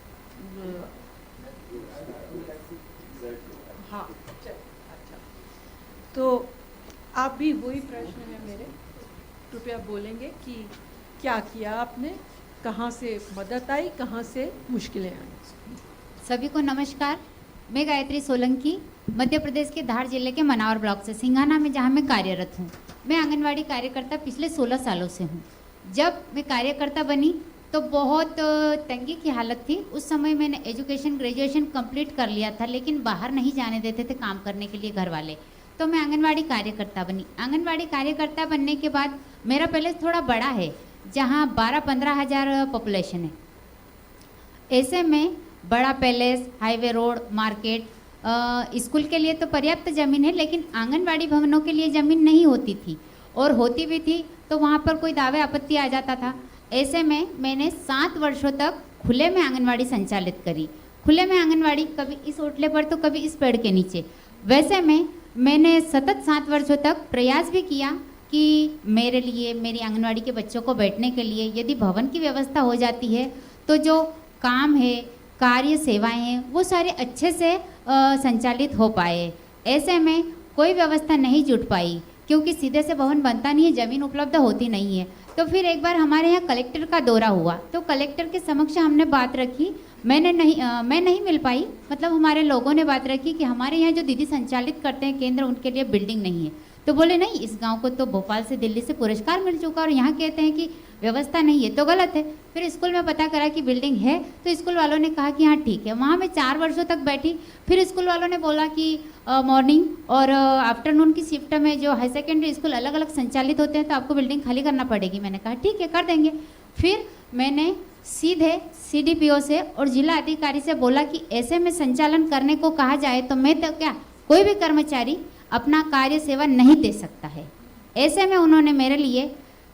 हाँ अच्छा। तो आप भी वही प्रश्न है मेरे, कृपया बोलेंगे कि क्या किया आपने, कहाँ से मदद आई, कहाँ से मुश्किलें आई? सभी को नमस्कार। मैं गायत्री सोलंकी मध्य प्रदेश के धार जिले के मनावर ब्लॉक से, सिंघाना में जहाँ मैं कार्यरत हूँ। मैं आंगनवाड़ी कार्यकर्ता पिछले 16 सालों से हूँ। जब मैं कार्यकर्ता बनी तो बहुत तंगी की हालत थी। उस समय मैंने एजुकेशन ग्रेजुएशन कंप्लीट कर लिया था, लेकिन बाहर नहीं जाने देते थे काम करने के लिए घर वाले, तो मैं आंगनवाड़ी कार्यकर्ता बनी। आंगनवाड़ी कार्यकर्ता बनने के बाद मेरा पैलेस थोड़ा बड़ा है, जहाँ 12-15 हज़ार पॉपुलेशन है। ऐसे में बड़ा palace, highway road, market, school के लिए तो पर्याप्त ज़मीन है, लेकिन आंगनवाड़ी भवनों के लिए ज़मीन नहीं होती थी, और होती भी थी तो वहाँ पर कोई दावे आपत्ति आ जाता था। ऐसे में मैंने 7 वर्षों तक खुले में आंगनवाड़ी संचालित करी। खुले में आंगनवाड़ी कभी इस ओटले पर तो कभी इस पेड़ के नीचे। वैसे में मैंने सतत 7 वर्षों तक प्रयास भी किया कि मेरे लिए, मेरी आंगनवाड़ी के बच्चों को बैठने के लिए यदि भवन की व्यवस्था हो जाती है तो जो काम है, कार्य सेवाएं हैं, वो सारे अच्छे से संचालित हो पाए। ऐसे में कोई व्यवस्था नहीं जुट पाई, क्योंकि सीधे से भवन बनता नहीं है, ज़मीन उपलब्ध होती नहीं है। तो फिर एक बार हमारे यहाँ कलेक्टर का दौरा हुआ, तो कलेक्टर के समक्ष हमने बात रखी। मैं नहीं मिल पाई, मतलब हमारे लोगों ने बात रखी कि हमारे यहाँ जो दीदी संचालित करते हैं केंद्र, उनके लिए बिल्डिंग नहीं है। तो बोले नहीं, इस गांव को तो भोपाल से, दिल्ली से पुरस्कार मिल चुका और यहाँ कहते हैं कि व्यवस्था नहीं है, तो गलत है। फिर स्कूल में पता करा कि बिल्डिंग है, तो स्कूल वालों ने कहा कि हाँ ठीक है। वहाँ मैं 4 वर्षों तक बैठी। फिर स्कूल वालों ने बोला कि मॉर्निंग और आफ्टरनून की शिफ्ट में जो हाई सेकेंडरी स्कूल अलग अलग संचालित होते हैं, तो आपको बिल्डिंग खाली करना पड़ेगी। मैंने कहा ठीक है, कर देंगे। फिर मैंने सीधे CDPO से और जिला अधिकारी से बोला कि ऐसे में संचालन करने को कहा जाए तो मैं तो क्या, कोई भी कर्मचारी अपना कार्य सेवा नहीं दे सकता है। ऐसे में उन्होंने मेरे लिए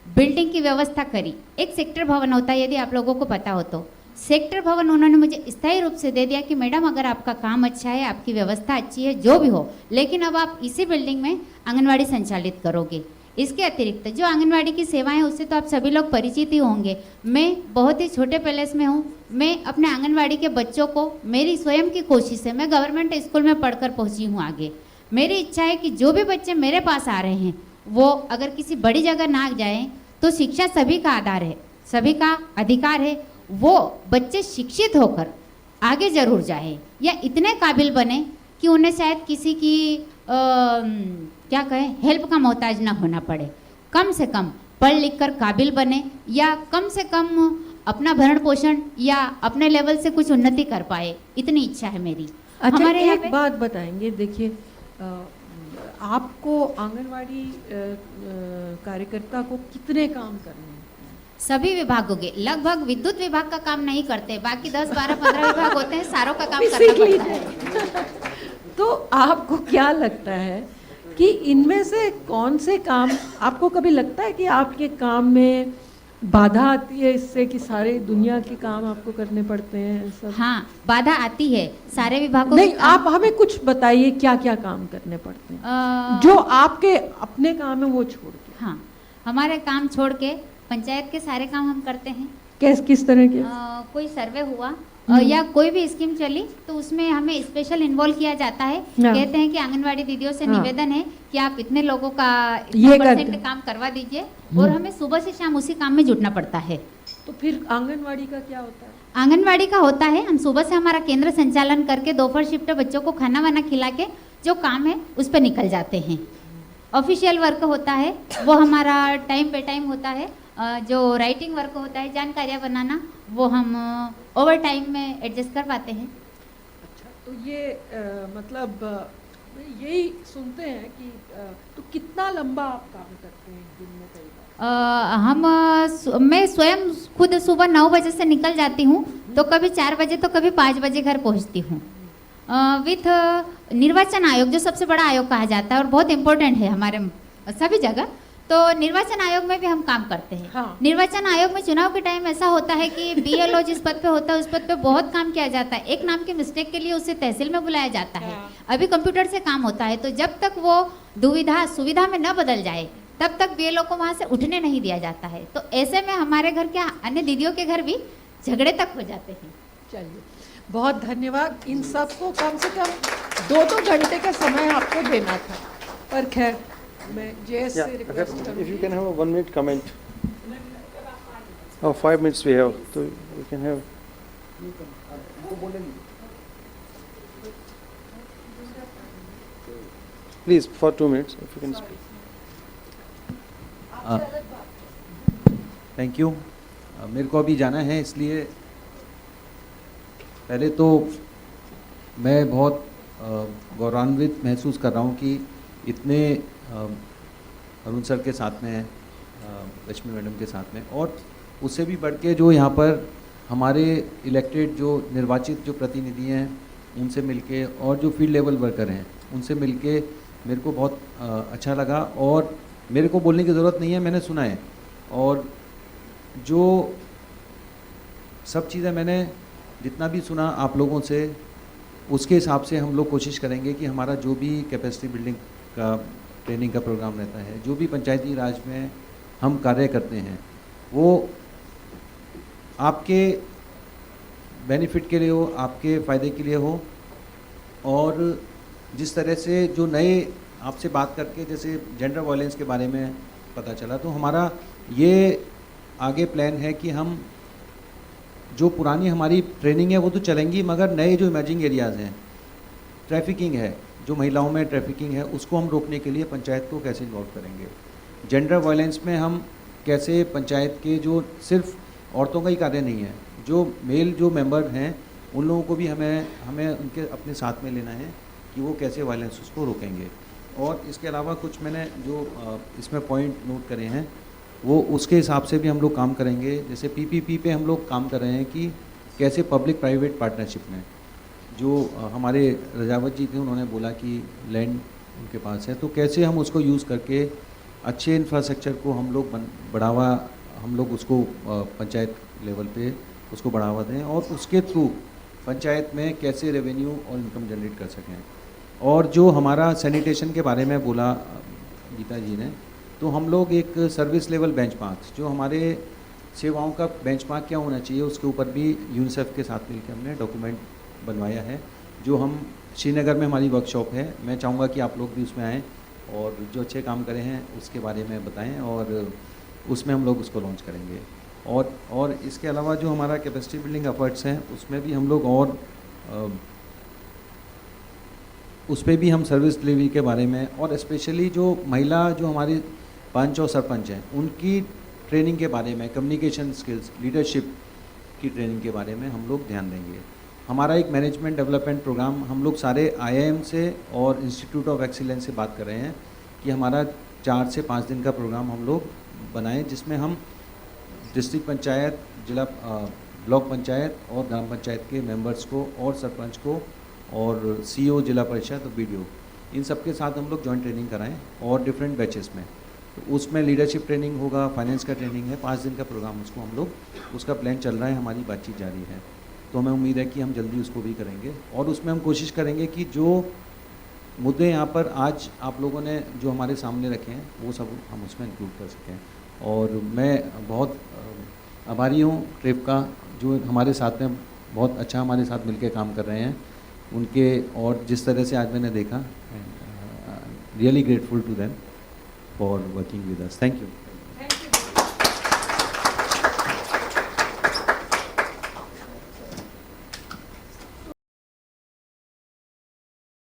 बिल्डिंग की व्यवस्था करी। एक सेक्टर भवन होता है, यदि आप लोगों को पता हो तो। सेक्टर भवन उन्होंने मुझे स्थायी रूप से दे दिया कि मैडम अगर आपका काम अच्छा है, आपकी व्यवस्था अच्छी है, जो भी हो, लेकिन अब आप इसी बिल्डिंग में आंगनवाड़ी संचालित करोगे। इसके अतिरिक्त जो आंगनवाड़ी की सेवाएं हैं उससे तो आप सभी लोग परिचित ही होंगे। मैं बहुत ही छोटे पैलेस में हूँ। मैं अपने आंगनवाड़ी के बच्चों को, मेरी स्वयं की कोशिश है, मैं गवर्नमेंट स्कूल में पढ़कर पहुँची हूँ आगे। मेरी इच्छा है कि जो भी बच्चे मेरे पास आ रहे हैं वो अगर किसी बड़ी जगह ना जाएं तो शिक्षा सभी का आधार है, सभी का अधिकार है। वो बच्चे शिक्षित होकर आगे जरूर जाएं या इतने काबिल बने कि उन्हें शायद किसी की क्या कहें हेल्प का मोहताज ना होना पड़े। कम से कम पढ़ लिख कर काबिल बने या कम से कम अपना भरण पोषण या अपने लेवल से कुछ उन्नति कर पाए, इतनी इच्छा है मेरी। अच्छा, हमारे यहाँ एक बात बताएंगे, देखिए आपको आंगनवाड़ी कार्यकर्ता को कितने काम करने हैं? सभी विभागों के, लगभग विद्युत विभाग का काम नहीं करते, बाकी 10, 12, 15 विभाग होते हैं, सारों का काम करना पड़ता है। तो आपको क्या लगता है कि इनमें से कौन से काम आपको कभी लगता है कि आपके काम में बाधा आती है इससे कि सारे दुनिया के काम आपको करने पड़ते हैं सब? हाँ, बाधा आती है सारे विभागों नहीं, के आप हमें कुछ बताइए क्या क्या काम करने पड़ते हैं जो आपके अपने काम है वो छोड़ के। हाँ, हमारे काम छोड़ के पंचायत के सारे काम हम करते हैं। किस तरह के? कोई सर्वे हुआ या कोई भी स्कीम चली तो उसमें हमें स्पेशल इन्वॉल्व किया जाता है। कहते हैं कि आंगनवाड़ी दीदियों से निवेदन है कि आप इतने लोगों का ये % काम करवा दीजिए, और हमें सुबह से शाम उसी काम में जुटना पड़ता है। तो फिर आंगनवाड़ी का क्या होता है? आंगनवाड़ी का होता है, हम सुबह से हमारा केंद्र संचालन करके दोपहर शिफ्ट बच्चों को खाना वाना खिला के जो काम है उस पर निकल जाते हैं। ऑफिशियल वर्क होता है वो हमारा टाइम पे टाइम होता है। जो राइटिंग वर्क होता है, जानकारियाँ बनाना, वो हम ओवर टाइम में एडजस्ट कर पाते हैं। अच्छा, तो ये मतलब यही सुनते हैं कि तो कितना लंबा आप काम करते हैं दिन में? कई बार मैं स्वयं खुद सुबह 9 बजे से निकल जाती हूँ तो कभी 4 बजे तो कभी 5 बजे घर पहुँचती हूँ। विथ निर्वाचन आयोग जो सबसे बड़ा आयोग कहा जाता है और बहुत इम्पोर्टेंट है हमारे सभी जगह, तो निर्वाचन आयोग में भी हम काम करते हैं। हाँ। निर्वाचन आयोग में चुनाव के टाइम ऐसा होता है कि BLO जिस पद पे होता है उस पद पे बहुत काम किया जाता है। एक नाम की मिस्टेक के लिए उसे तहसील में बुलाया जाता है। अभी कंप्यूटर से काम होता है, तो जब तक वो दुविधा सुविधा में न बदल जाए तब तक BLO को वहाँ से उठने नहीं दिया जाता है। तो ऐसे में हमारे घर के अन्य दीदियों के घर भी झगड़े तक हो जाते हैं। चलिए, बहुत धन्यवाद। इन सबको कम से कम 2-2 घंटे का समय आपको देना था, पर खैर मैं JS से रिक्वेस्ट करूंगी। If you can have a 1 minute comment. Oh, 5 minutes we have, so we can have. Please, for 2 minutes, if you can speak. Thank you. मेरे को अभी जाना है, इसलिए पहले तो मैं बहुत गौरवान्वित महसूस कर रहा हूँ कि इतने अरुण सर के साथ में, लक्ष्मी मैडम के साथ में, और उससे भी बढ़ के जो यहाँ पर हमारे इलेक्टेड जो निर्वाचित जो प्रतिनिधि हैं उनसे मिलके, और जो फील्ड लेवल वर्कर हैं उनसे मिलके मेरे को बहुत अच्छा लगा। और मेरे को बोलने की ज़रूरत नहीं है, मैंने सुना है, और जो सब चीज़ें मैंने जितना भी सुना आप लोगों से, उसके हिसाब से हम लोग कोशिश करेंगे कि हमारा जो भी कैपेसिटी बिल्डिंग का ट्रेनिंग का प्रोग्राम रहता है, जो भी पंचायती राज में हम कार्य करते हैं, वो आपके बेनिफिट के लिए हो, आपके फ़ायदे के लिए हो। और जिस तरह से जो नए आपसे बात करके जैसे जेंडर वायलेंस के बारे में पता चला, तो हमारा ये आगे प्लान है कि हम जो पुरानी हमारी ट्रेनिंग है वो तो चलेंगी, मगर नए जो इमर्जिंग एरियाज़ हैं, ट्रैफिकिंग है, जो महिलाओं में ट्रैफिकिंग है, उसको हम रोकने के लिए पंचायत को कैसे इन्वॉल्व करेंगे। जेंडर वायलेंस में हम कैसे पंचायत के जो सिर्फ औरतों का ही कार्य नहीं है, जो मेल जो मेंबर हैं उन लोगों को भी हमें उनके अपने साथ में लेना है कि वो कैसे वायलेंस उसको रोकेंगे। और इसके अलावा कुछ मैंने जो इसमें पॉइंट नोट करे हैं वो उसके हिसाब से भी हम लोग काम करेंगे। जैसे PPP पे हम लोग काम कर रहे हैं कि कैसे पब्लिक प्राइवेट पार्टनरशिप में, जो हमारे रजावत जी थे उन्होंने बोला कि लैंड उनके पास है, तो कैसे हम उसको यूज़ करके अच्छे इंफ्रास्ट्रक्चर को हम लोग बढ़ावा, हम लोग उसको पंचायत लेवल पे उसको बढ़ावा दें, और उसके थ्रू पंचायत में कैसे रेवेन्यू और इनकम जनरेट कर सकें। और जो हमारा सैनिटेशन के बारे में बोला गीता जी ने, तो हम लोग एक सर्विस लेवल बेंचमार्क्स, जो हमारे सेवाओं का बेंचमार्क क्या होना चाहिए, उसके ऊपर भी यूनिसेफ के साथ मिलकर हमने डॉक्यूमेंट बनवाया है, जो हम श्रीनगर में हमारी वर्कशॉप है। मैं चाहूँगा कि आप लोग भी उसमें आएँ और जो अच्छे काम करे हैं उसके बारे में बताएं, और उसमें हम लोग उसको लॉन्च करेंगे। और इसके अलावा जो हमारा कैपेसिटी बिल्डिंग एफर्ट्स हैं, उसमें भी हम लोग और उस पर भी हम सर्विस डिलीवरी के बारे में, और स्पेशली जो महिला जो हमारी पंच और सरपंच हैं, उनकी ट्रेनिंग के बारे में, कम्युनिकेशन स्किल्स, लीडरशिप की ट्रेनिंग के बारे में हम लोग ध्यान देंगे। हमारा एक मैनेजमेंट डेवलपमेंट प्रोग्राम हम लोग सारे IIM से और इंस्टीट्यूट ऑफ एक्सीलेंस से बात कर रहे हैं कि हमारा 4 से 5 दिन का प्रोग्राम हम लोग बनाएं, जिसमें हम डिस्ट्रिक्ट पंचायत, जिला ब्लॉक पंचायत और ग्राम पंचायत के मेंबर्स को और सरपंच को और CO, जिला परिषद और BDO, इन सब के साथ हम लोग जॉइंट ट्रेनिंग कराएं और डिफरेंट बैचेस में। तो उसमें लीडरशिप ट्रेनिंग होगा, फाइनेंस का ट्रेनिंग है, 5 दिन का प्रोग्राम उसको हम लोग, उसका प्लान चल रहा है, हमारी बातचीत जारी है। तो हमें उम्मीद है कि हम जल्दी उसको भी करेंगे, और उसमें हम कोशिश करेंगे कि जो मुद्दे यहाँ पर आज आप लोगों ने जो हमारे सामने रखे हैं वो सब हम उसमें इंक्लूड कर सकें। और मैं बहुत आभारी हूँ ट्रिप का, जो हमारे साथ में बहुत अच्छा हमारे साथ मिलकर काम कर रहे हैं उनके, और जिस तरह से आज मैंने देखा, really grateful to them for working with us. Thank you.